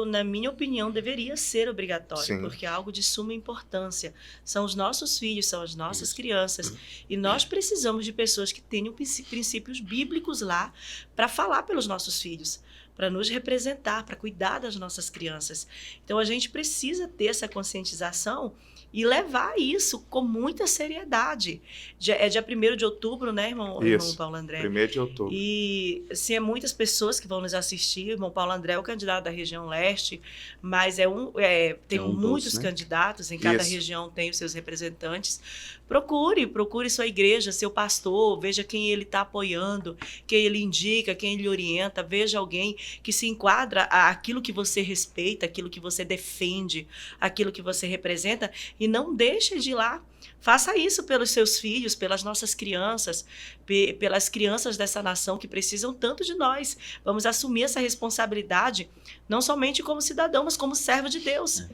Na minha opinião, deveria ser obrigatório, Sim. porque é algo de suma importância. São os nossos filhos, são as nossas crianças. E nós precisamos de pessoas que tenham princípios bíblicos lá para falar pelos nossos filhos, para nos representar, para cuidar das nossas crianças. Então, a gente precisa ter essa conscientização e levar isso com muita seriedade. É dia 1º de outubro, né, irmão Paulo André? 1º de outubro. E se é muitas pessoas que vão nos assistir, o irmão Paulo André é o candidato da região leste, mas tem muitos candidatos, em cada região tem os seus representantes. Procure sua igreja, seu pastor, veja quem ele está apoiando, quem ele indica, quem ele orienta, veja alguém que se enquadra aquilo que você respeita, aquilo que você defende, aquilo que você representa, e não deixe de ir lá. Faça isso pelos seus filhos, pelas nossas crianças, pelas crianças dessa nação que precisam tanto de nós. Vamos assumir essa responsabilidade, não somente como cidadão, mas como servo de Deus,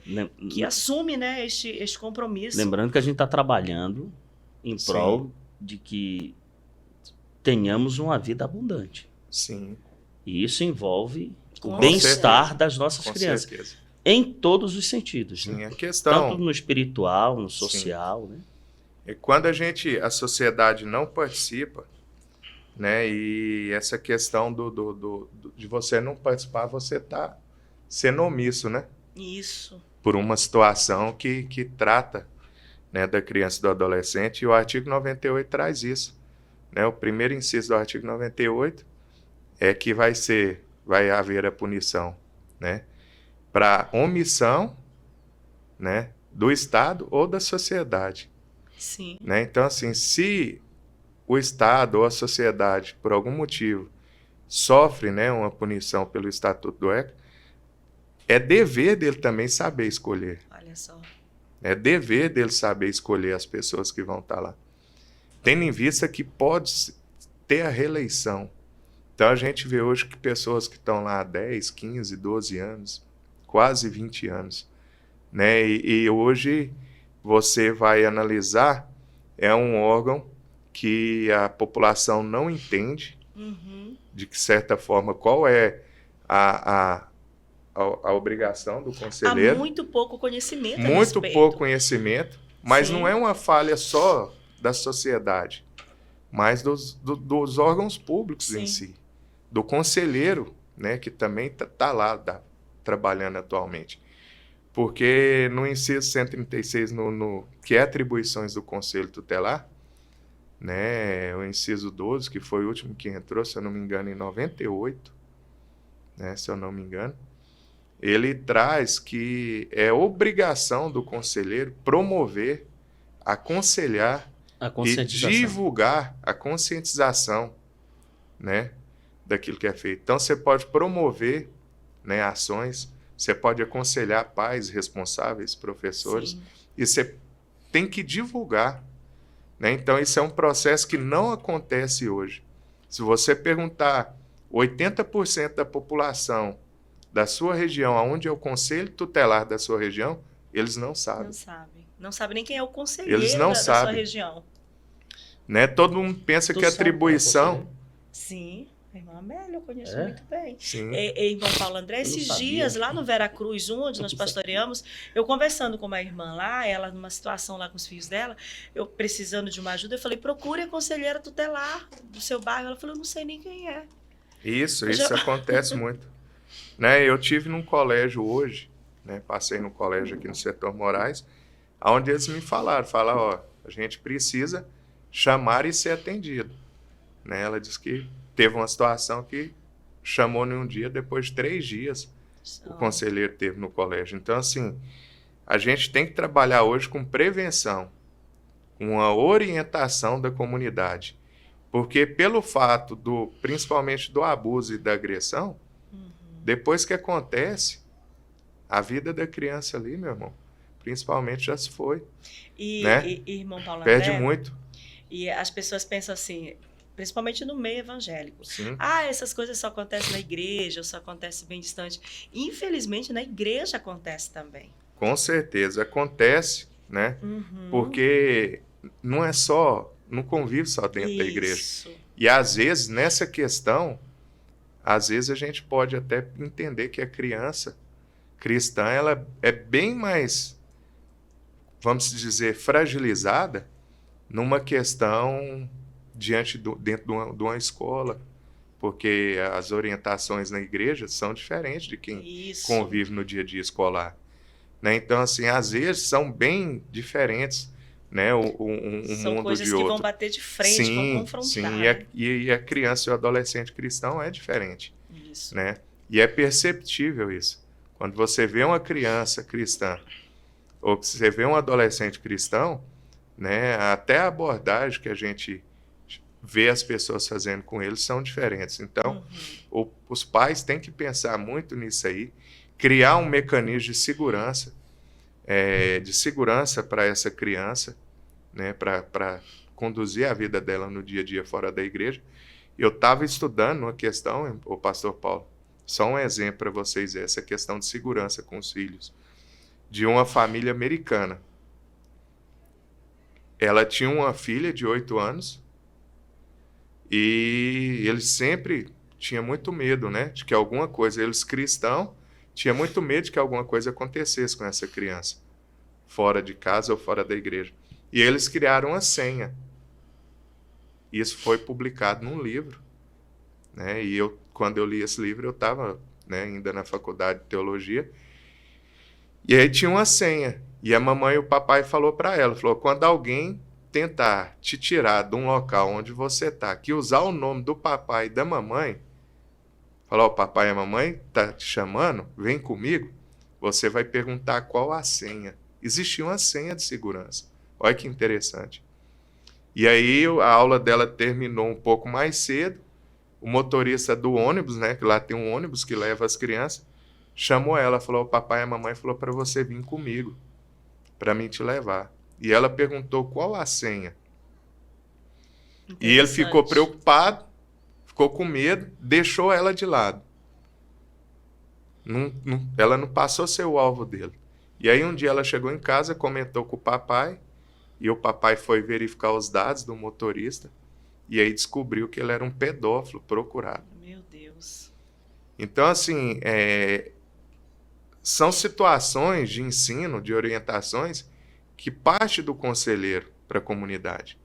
que assume, né, este compromisso. Lembrando que a gente está trabalhando em prol de que tenhamos uma vida abundante. Sim. E isso envolve o bem-estar das nossas crianças. Certeza. Em todos os sentidos. Sim, né? a questão... Tanto no espiritual, no social. Né? E quando a sociedade não participa, né, e essa questão de você não participar, você está sendo omisso, né? Isso. Por uma situação que trata, né, da criança e do adolescente, e o artigo 98 traz isso. Né? O primeiro inciso do artigo 98 é que vai haver a punição, né, para omissão, né, do Estado ou da sociedade. Sim. Né? Então, assim, se o Estado ou a sociedade, por algum motivo, sofre, né, uma punição pelo Estatuto do ECA, é dever dele também saber escolher. Olha só. É dever dele saber escolher as pessoas que vão estar lá. Tendo em vista que pode ter a reeleição. Então a gente vê hoje que pessoas que estão lá há 10, 15, 12 anos, quase 20 anos, né? E hoje você vai analisar, é um órgão que a população não entende, de que certa forma, qual é a obrigação do conselheiro. Há muito pouco conhecimento a Muito respeito. pouco conhecimento, mas Sim. não é uma falha só da sociedade, mas dos órgãos públicos Sim. em si. Do conselheiro, né, que também está lá trabalhando atualmente. Porque no inciso 136, que é atribuições do Conselho Tutelar, né, o inciso 12, que foi o último que entrou, se eu não me engano, em 98, né, se eu não me engano, ele traz que é obrigação do conselheiro promover, aconselhar e divulgar a conscientização, né, daquilo que é feito. Então, você pode promover, né, ações, você pode aconselhar pais responsáveis, professores, Sim. e você tem que divulgar, né? Então, isso é um processo que não acontece hoje. Se você perguntar 80% da população da sua região, aonde é o conselho tutelar da sua região, eles não sabem. Não sabem. Não sabem nem quem é o conselheiro Eles não da sabem. sua região. Né? Todo mundo pensa que a atribuição... Sim. A irmã Amélia, eu conheço É? muito bem. Sim. Irmão Paulo André, esses dias, lá no Veracruz, onde nós pastoreamos, eu conversando com uma irmã lá, ela numa situação lá com os filhos dela, eu precisando de uma ajuda, eu falei, procure a conselheira tutelar do seu bairro. Ela falou, eu não sei nem quem é. Isso acontece muito. Né? Eu tive num colégio hoje, né? Passei no colégio aqui no setor Moraes, onde eles me falaram, ó, a gente precisa chamar e ser atendido. Né? Ela disse que teve uma situação que chamou em um dia, depois de 3 dias, o conselheiro teve no colégio. Então, assim, a gente tem que trabalhar hoje com prevenção, com uma orientação da comunidade. Porque pelo fato, principalmente do abuso e da agressão, depois que acontece, a vida da criança ali, meu irmão, principalmente já se foi. Né? E irmão Paulo Perde André, muito. E as pessoas pensam assim, principalmente no meio evangélico. Sim. Essas coisas só acontecem na igreja, só acontece bem distante. Infelizmente, na igreja acontece também. Com certeza, acontece, né? Porque não é só, não convive só dentro da igreja. E às vezes, nessa questão, às vezes a gente pode até entender que a criança cristã, ela é bem mais, vamos dizer, fragilizada numa questão dentro de uma escola, porque as orientações na igreja são diferentes de quem convive no dia a dia escolar. Né? Então, assim, às vezes são bem diferentes, né? Um são mundo de outro. São coisas que vão bater de frente, vão confrontar. Sim, né? e a criança e o adolescente cristão é diferente. Isso. Né? E é perceptível isso. Quando você vê uma criança cristã ou que você vê um adolescente cristão, né, até a abordagem que a gente vê as pessoas fazendo com eles são diferentes. Então, os pais têm que pensar muito nisso aí, criar um mecanismo de segurança para essa criança, né, para conduzir a vida dela no dia a dia fora da igreja. Eu estava estudando uma questão, o pastor Paulo, só um exemplo para vocês, essa questão de segurança com os filhos, de uma família americana. Ela tinha uma filha de 8 anos e eles sempre tinham muito medo, né, de que alguma coisa, eles cristãos, tinham muito medo de que alguma coisa acontecesse com essa criança, fora de casa ou fora da igreja. E eles criaram uma senha. Isso foi publicado num livro. Né, e quando eu li esse livro, eu estava, né, ainda na faculdade de teologia, e aí tinha uma senha. E a mamãe e o papai falou para ela, quando alguém tentar te tirar de um local onde você está, que usar o nome do papai e da mamãe, falar, o papai e a mamãe tá te chamando, vem comigo, você vai perguntar qual a senha. Existia uma senha de segurança. Olha que interessante. E aí a aula dela terminou um pouco mais cedo, o motorista do ônibus, né, que lá tem um ônibus que leva as crianças, chamou ela, falou, o papai e a mamãe falou para você vir comigo, para mim te levar. E ela perguntou qual a senha. E ele ficou preocupado, ficou com medo, deixou ela de lado. Ela não passou a ser o alvo dele. E aí um dia ela chegou em casa, comentou com o papai, e o papai foi verificar os dados do motorista, e aí descobriu que ele era um pedófilo procurado. Meu Deus. Então, assim, são situações de ensino, de orientações, que parte do conselheiro para a comunidade.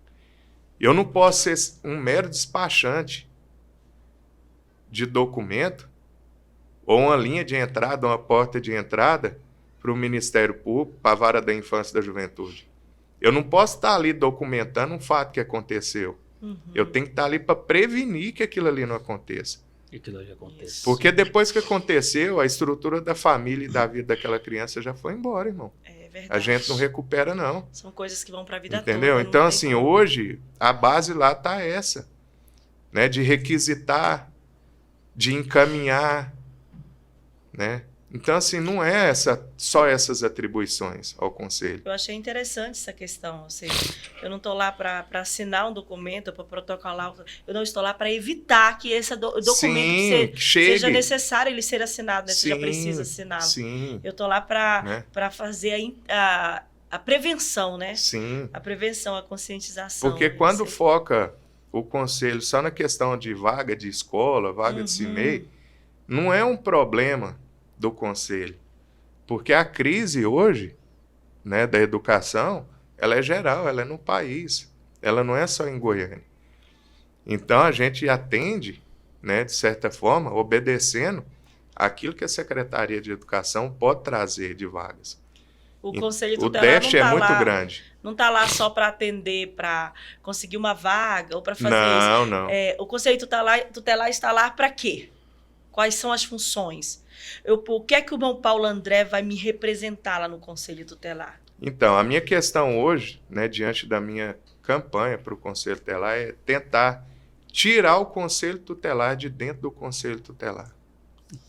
Eu não posso ser um mero despachante de documento, ou uma linha de entrada, uma porta de entrada para o Ministério Público, para a Vara da Infância e da Juventude. Eu não posso estar ali documentando um fato que aconteceu. Eu tenho que estar ali para prevenir que aquilo ali não aconteça. Aquilo ali acontece. Porque depois que aconteceu, a estrutura da família e da vida daquela criança já foi embora, irmão. É verdade. A gente não recupera, não. São coisas que vão para a vida Entendeu? toda. Então, assim, hoje, a base lá está essa. Né? De requisitar, de encaminhar, né? Então, assim, não é só essas atribuições ao Conselho. Eu achei interessante essa questão. Ou seja, eu não estou lá para assinar um documento, para protocolar. Eu não estou lá para evitar que esse documento seja necessário ele ser assinado, né? Seja preciso assiná-lo. Sim. Eu estou lá para fazer a prevenção, né? Sim. A prevenção, a conscientização. Porque quando foca o Conselho só na questão de vaga de escola, vaga de CIMEI, não é um problema do Conselho. Porque a crise hoje, né, da educação, ela é geral, ela é no país. Ela não é só em Goiânia. Então, a gente atende, né, de certa forma, obedecendo aquilo que a Secretaria de Educação pode trazer de vagas. O Conselho Tutelar o déficit é muito grande. Não está lá só para atender, para conseguir uma vaga ou para fazer isso. Não. O Conselho Tutelar está lá para quê? Quais são as funções? O que é que o irmão Paulo André vai me representar lá no Conselho Tutelar? Então, a minha questão hoje, né, diante da minha campanha para o Conselho Tutelar, é tentar tirar o Conselho Tutelar de dentro do Conselho Tutelar.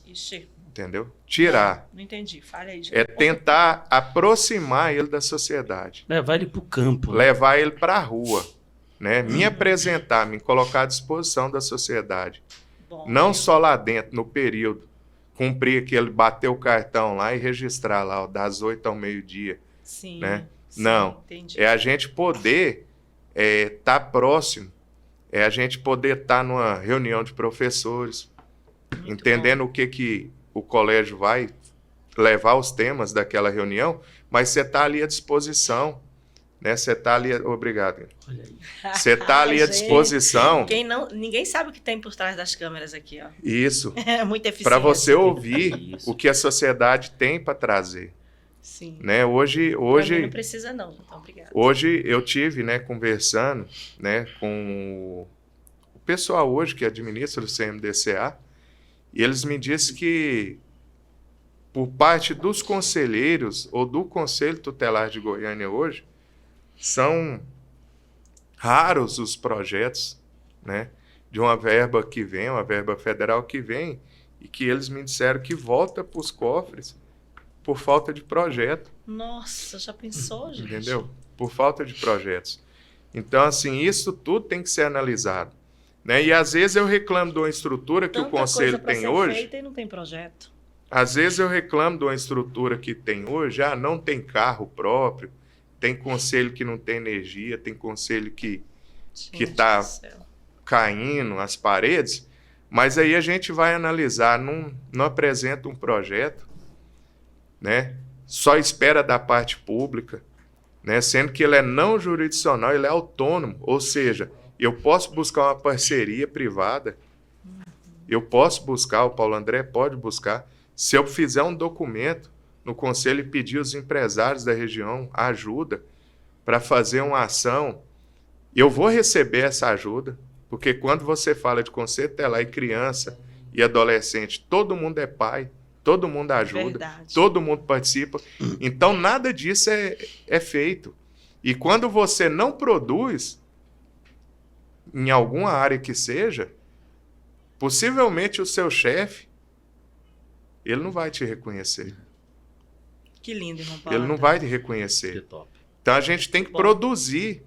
Ixi. Entendeu? Tirar. Não entendi. Fala aí. É tentar aproximar ele da sociedade. Levar ele para o campo. Levar ele para a rua. Né? Me apresentar, me colocar à disposição da sociedade. Bom, não só lá dentro, no período. Cumprir aquele, bater o cartão lá e registrar lá, ó, das 8 ao meio-dia. Sim. Né? Sim, não. Entendi. É a gente poder tá próximo. É a gente poder estar numa reunião de professores. Muito entendendo bom. O que o colégio vai levar os temas daquela reunião, mas você está ali à disposição. Né? Você está ali... Obrigado. Você está ali à disposição. Ninguém sabe o que tem por trás das câmeras aqui. Ó. Isso. É muito eficiente. Para você ouvir o que a sociedade tem para trazer. Sim. Né? Hoje não precisa não, então obrigado. Hoje eu tive, né, conversando, né, com o pessoal hoje que administra o CMDCA, e eles me disseram que, por parte dos conselheiros ou do Conselho Tutelar de Goiânia hoje, são raros os projetos, né, de uma verba que vem, uma verba federal que vem, e que eles me disseram que volta para os cofres por falta de projeto. Nossa, já pensou, gente? Entendeu? Por falta de projetos. Então, assim, isso tudo tem que ser analisado. Né? E às vezes eu reclamo de uma estrutura que o Conselho tem hoje. Feita e não tem projeto. Às vezes eu reclamo de uma estrutura que tem hoje, não tem carro próprio, tem conselho que não tem energia, tem conselho que está caindo as paredes, mas aí a gente vai analisar, não apresenta um projeto, né? Só espera da parte pública, né? Sendo que ele é não jurisdicional, ele é autônomo, ou seja, eu posso buscar uma parceria privada, eu posso buscar, o Paulo André pode buscar. Se eu fizer um documento no conselho e pedir aos empresários da região ajuda para fazer uma ação, eu vou receber essa ajuda, porque quando você fala de conselho tutelar e criança e adolescente, todo mundo é pai, todo mundo ajuda, verdade. Todo mundo participa. Então, nada disso é feito. E quando você não produz, em alguma área que seja, possivelmente o seu chefe ele não vai te reconhecer. Que lindo, irmão Paulo. Ele não vai te Que reconhecer. top. Então a gente tem que produzir,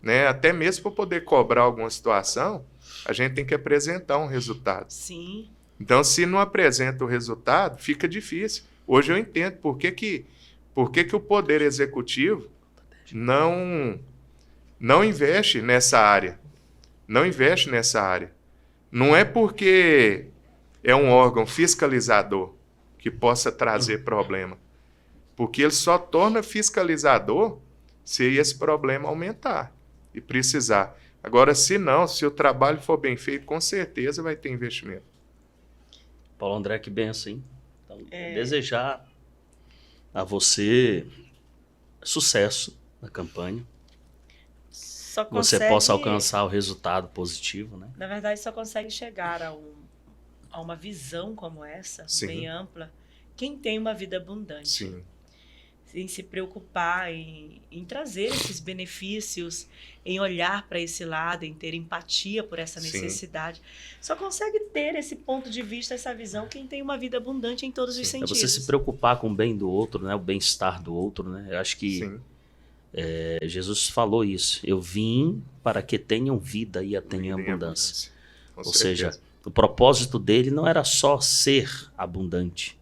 né? Até mesmo para poder cobrar alguma situação, a gente tem que apresentar um resultado. Sim. Então, se não apresenta o resultado, fica difícil. Hoje eu entendo por que o Poder Executivo não investe nessa área. Não investe nessa área. Não é porque é um órgão fiscalizador que possa trazer problema. Porque ele só torna fiscalizador se esse problema aumentar e precisar. Agora, se não, se o trabalho for bem feito, com certeza vai ter investimento. Paulo André, que benção, hein? Então, desejar a você sucesso na campanha. Só Que você possa alcançar o resultado positivo, né? Na verdade, só consegue chegar a uma visão como essa, Sim. bem ampla, quem tem uma vida abundante. Sim. Em se preocupar em trazer esses benefícios, em olhar para esse lado, em ter empatia por essa necessidade. Só consegue ter esse ponto de vista, essa visão, quem tem uma vida abundante em todos os É sentidos. você se preocupar com o bem do outro, né? O bem-estar do outro, né? Eu acho que Sim. Jesus falou isso. Eu vim para que tenham vida e a tenham em Tem abundância. Com Ou certeza. seja, o propósito dele não era só ser abundante,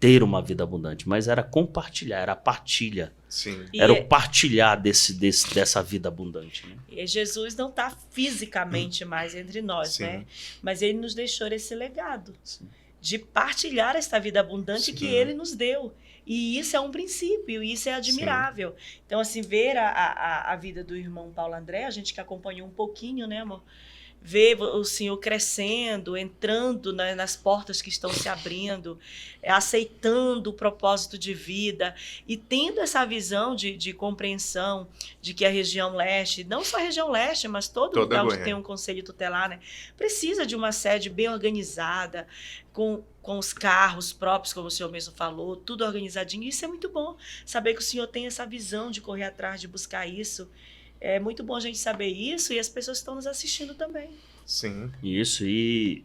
ter uma vida abundante, mas era compartilhar, era a partilha. Sim. Era o partilhar dessa vida abundante. Né? E Jesus não está fisicamente mais entre nós, Sim. né? Mas ele nos deixou esse legado Sim. de partilhar esta vida abundante Sim. que ele nos deu. E isso é um princípio, isso é admirável. Então, assim, ver a vida do irmão Paulo André, a gente que acompanhou um pouquinho, né, amor? Ver o senhor crescendo, entrando nas portas que estão se abrindo, aceitando o propósito de vida e tendo essa visão de compreensão de que a região leste, não só a região leste, mas todo lugar onde tem um conselho tutelar, né, precisa de uma sede bem organizada, com os carros próprios, como o senhor mesmo falou, tudo organizadinho. Isso é muito bom, saber que o senhor tem essa visão de correr atrás, de buscar isso. É muito bom a gente saber isso e as pessoas estão nos assistindo também. Sim. Isso, e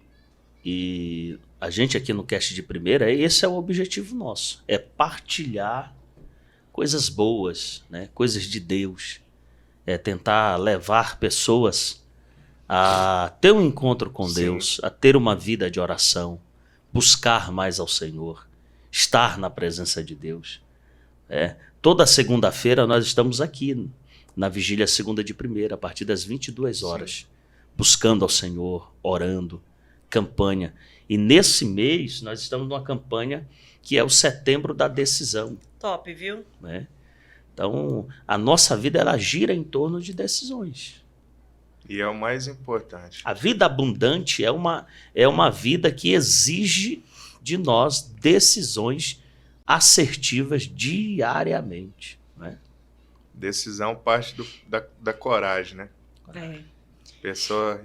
a gente aqui no Cast de Primeira, esse é o objetivo nosso, é partilhar coisas boas, né? Coisas de Deus, é tentar levar pessoas a ter um encontro com Deus, a ter uma vida de oração, buscar mais ao Senhor, estar na presença de Deus. Toda segunda-feira nós estamos aqui na Vigília Segunda de Primeira, a partir das 22 horas, buscando ao Senhor, orando, campanha. E nesse mês nós estamos numa campanha que é o Setembro da Decisão. Top, viu? Né? Então, a nossa vida ela gira em torno de decisões. E é o mais importante. A vida abundante é uma vida que exige de nós decisões assertivas diariamente. Né? Decisão parte da coragem, né? Pessoa,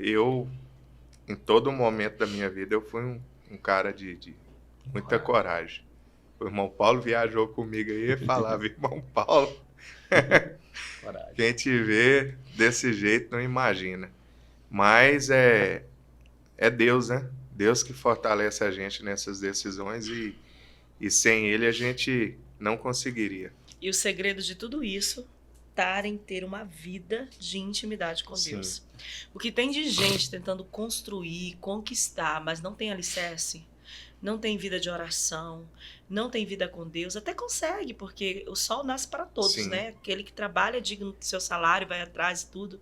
em todo momento da minha vida, eu fui um cara de muita coragem. O irmão Paulo viajou comigo aí e falava, irmão Paulo, quem te vê desse jeito não imagina. Mas é Deus, né? Deus que fortalece a gente nessas decisões e sem ele a gente não conseguiria. E o segredo de tudo isso está em ter uma vida de intimidade com Deus. O que tem de gente tentando construir, conquistar, mas não tem alicerce, não tem vida de oração, não tem vida com Deus, até consegue, porque o sol nasce para todos, né? Aquele que trabalha é digno do seu salário, vai atrás e tudo,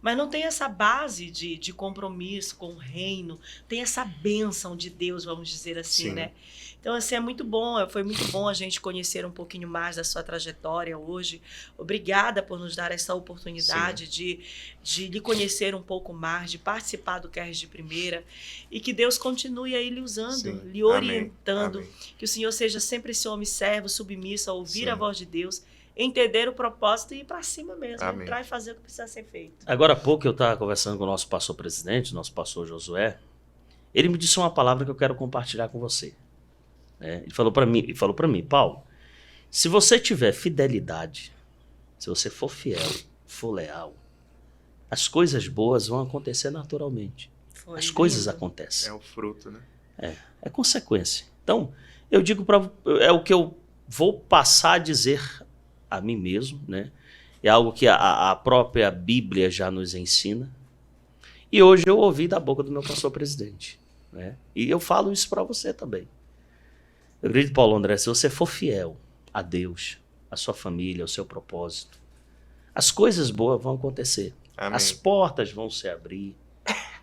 mas não tem essa base de compromisso com o reino, tem essa bênção de Deus, vamos dizer assim, né? Então, assim, foi muito bom a gente conhecer um pouquinho mais da sua trajetória hoje. Obrigada por nos dar essa oportunidade de lhe conhecer um pouco mais, de participar do QRS de Primeira, e que Deus continue aí lhe usando, lhe orientando, que o Senhor seja sempre esse homem servo, submisso a ouvir a voz de Deus, entender o propósito e ir para cima mesmo, entrar e fazer o que precisa ser feito. Agora há pouco eu estava conversando com o nosso pastor presidente, nosso pastor Josué, ele me disse uma palavra que eu quero compartilhar com você. Ele falou para mim, Paulo, se você tiver fidelidade, se você for fiel, for leal, as coisas boas vão acontecer naturalmente. As coisas acontecem. É o fruto, né? É consequência. Então, eu digo é o que eu vou passar a dizer a mim mesmo, né? É algo que a própria Bíblia já nos ensina. E hoje eu ouvi da boca do meu pastor presidente, né? E eu falo isso para você também. Eu acredito, Paulo André, se você for fiel a Deus, a sua família, ao seu propósito, as coisas boas vão acontecer. Amém. As portas vão se abrir.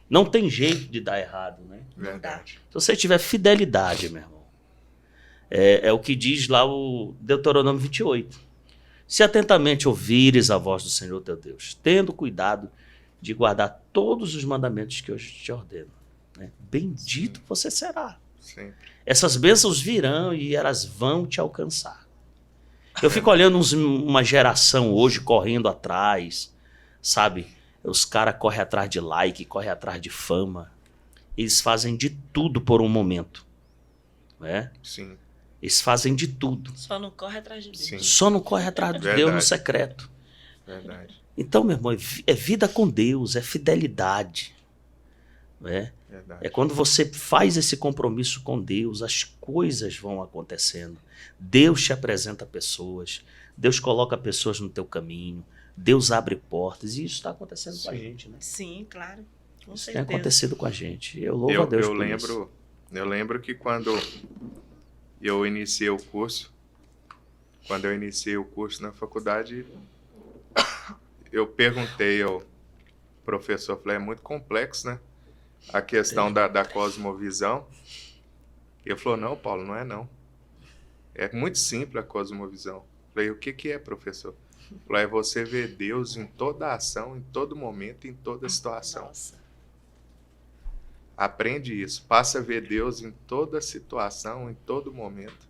Não tem jeito de dar errado, né? Verdade. Se você tiver fidelidade, meu irmão, é o que diz lá o Deuteronômio 28. Se atentamente ouvires a voz do Senhor teu Deus, tendo cuidado de guardar todos os mandamentos que hoje te ordeno, né? Bendito você será. Sim. Essas bênçãos virão e elas vão te alcançar. Eu fico olhando uma geração hoje correndo atrás, sabe? Os caras correm atrás de like, correm atrás de fama. Eles fazem de tudo por um momento, né? Sim. Eles fazem de tudo. Só não corre atrás de Deus. Sim. Só não corre atrás de Verdade. Deus no secreto. Verdade. Então, meu irmão, é vida com Deus, é fidelidade, né? Verdade. É quando você faz esse compromisso com Deus, as coisas vão acontecendo. Deus te apresenta pessoas, Deus coloca pessoas no teu caminho, Deus abre portas, e isso está acontecendo com a gente, né? Sim, claro. Com Isso tem certeza. acontecido com a gente. Eu louvo a Deus por isso. Eu lembro que quando eu iniciei o curso, na faculdade, eu perguntei ao professor, falei, é muito complexo, né? A questão da cosmovisão. E ele falou, não, Paulo, não é não. É muito simples a cosmovisão. Falei, o que é, professor? Falei, é você ver Deus em toda ação, em todo momento, em toda situação. Nossa. Aprende isso. Passa a ver Deus em toda situação, em todo momento.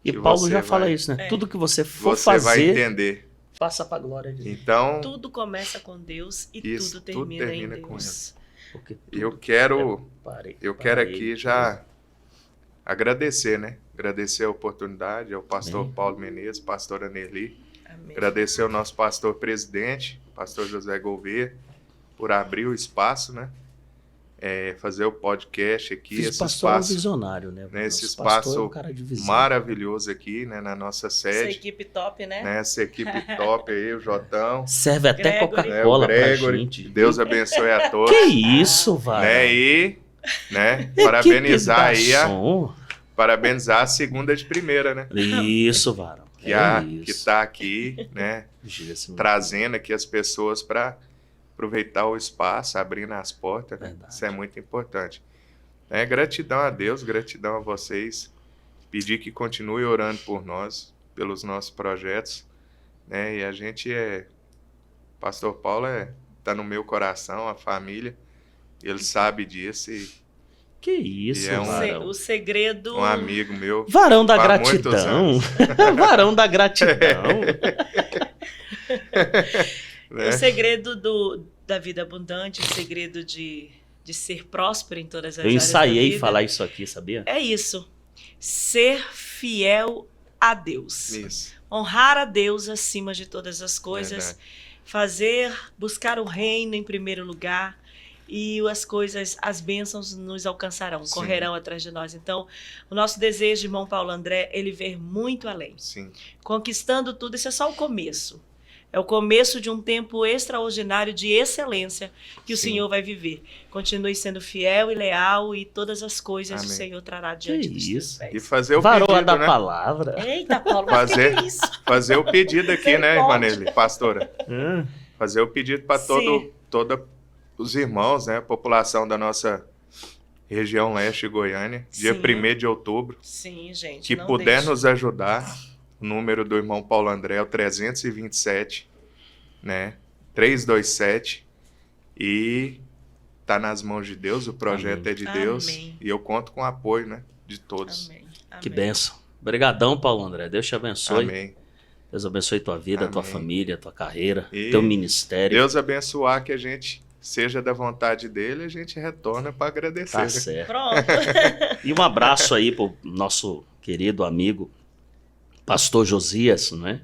E que Paulo você já fala vai- isso, né? É. Tudo que você for Você vai fazer, entender. faça para a glória de Deus. Então, Tudo começa com Deus e Isso, tudo tudo termina termina em com Deus. Porque eu tudo quero é quero aqui já agradecer, né? Agradecer a oportunidade ao pastor Amém. Paulo Menezes, pastora Nerli. Amém. Agradecer ao nosso pastor presidente, pastor José Gouveia, por abrir o espaço, né? Fazer o podcast aqui, Esse esse pastor é um espaço visionário, né? né, esse Nosso pastor espaço é um cara de visão. maravilhoso aqui, né? Na nossa Essa sede. equipe top, né? Né, essa equipe top aí, o Jotão, Serve até Gregory. né, o Coca-Cola pra Gregory. gente. Deus abençoe a todos. Que isso, vai? Né, e né, Equipe parabenizar aí garçom. parabenizar a segunda de primeira, né? Isso, Varão. Que isso. está aqui, né? Diga-se, meu Trazendo aqui as pessoas para aproveitar o espaço, abrindo as portas, né? Verdade. Isso é muito importante. Gratidão a Deus, gratidão a vocês. Pedir que continue orando por nós, pelos nossos projetos, né? E a gente Pastor Paulo tá no meu coração, a família. Ele sabe disso e Que isso, E é um- Varão. O segredo. um amigo meu. Varão da Há muitos gratidão. Varão da gratidão. Né? O segredo da vida abundante, o segredo de ser próspero em todas as Eu áreas da ensaiei vida, falar isso aqui, sabia? É isso. Ser fiel a Deus. Isso. Honrar a Deus acima de todas as coisas. Verdade. Buscar o reino em primeiro lugar. E as bênçãos nos alcançarão, Sim. correrão atrás de nós. Então, o nosso desejo, irmão Paulo André, ele ver muito além. Sim. Conquistando tudo, isso é só o começo. É o começo de um tempo extraordinário de excelência que o Sim. Senhor vai viver. Continue sendo fiel e leal e todas as coisas Amém. o Senhor trará diante dos teus isso. pés. E fazer o Varoa pedido, da né? palavra. Eita, Paulo, mas Fazer- que é isso? Fazer o pedido aqui, né, Misericórdia. Ivanelli, pastora? Fazer o pedido para Sim. toda os irmãos, né? A população da nossa região leste de Goiânia, dia Sim. 1º de outubro, Sim, gente. que não puder deixe. nos ajudar. O número do irmão Paulo André é o 327, né? 327. E tá nas mãos de Deus, o projeto Amém. é de Deus. Amém. E eu conto com o apoio, né? De todos. Amém. Que Amém. bênção. Obrigadão, Paulo André. Deus te abençoe. Amém. Deus abençoe tua vida, tua Amém. família, tua carreira, E teu ministério. Deus abençoar que a gente seja da vontade dele, a gente retorna para agradecer. Tá né? certo. Pronto. E um abraço aí pro nosso querido amigo Pastor Josias, né?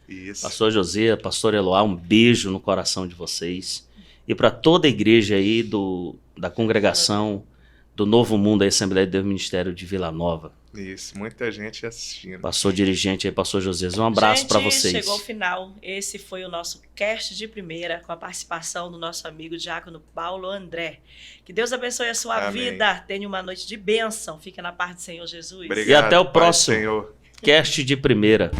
Isso. Pastor Josias, Pastor Eloá, um beijo no coração de vocês. E para toda a igreja aí da congregação do Novo Mundo, a Assembleia de Deus Ministério de Vila Nova. Isso, muita gente assistindo. Pastor dirigente aí, pastor Josias, um abraço para vocês. Chegou ao final. Esse foi o nosso cast de primeira, com a participação do nosso amigo diácono Paulo André. Que Deus abençoe a sua vida. Tenha uma noite de bênção. Fica na paz do Senhor Jesus. Obrigado, e até o próximo Senhor. cast de primeira.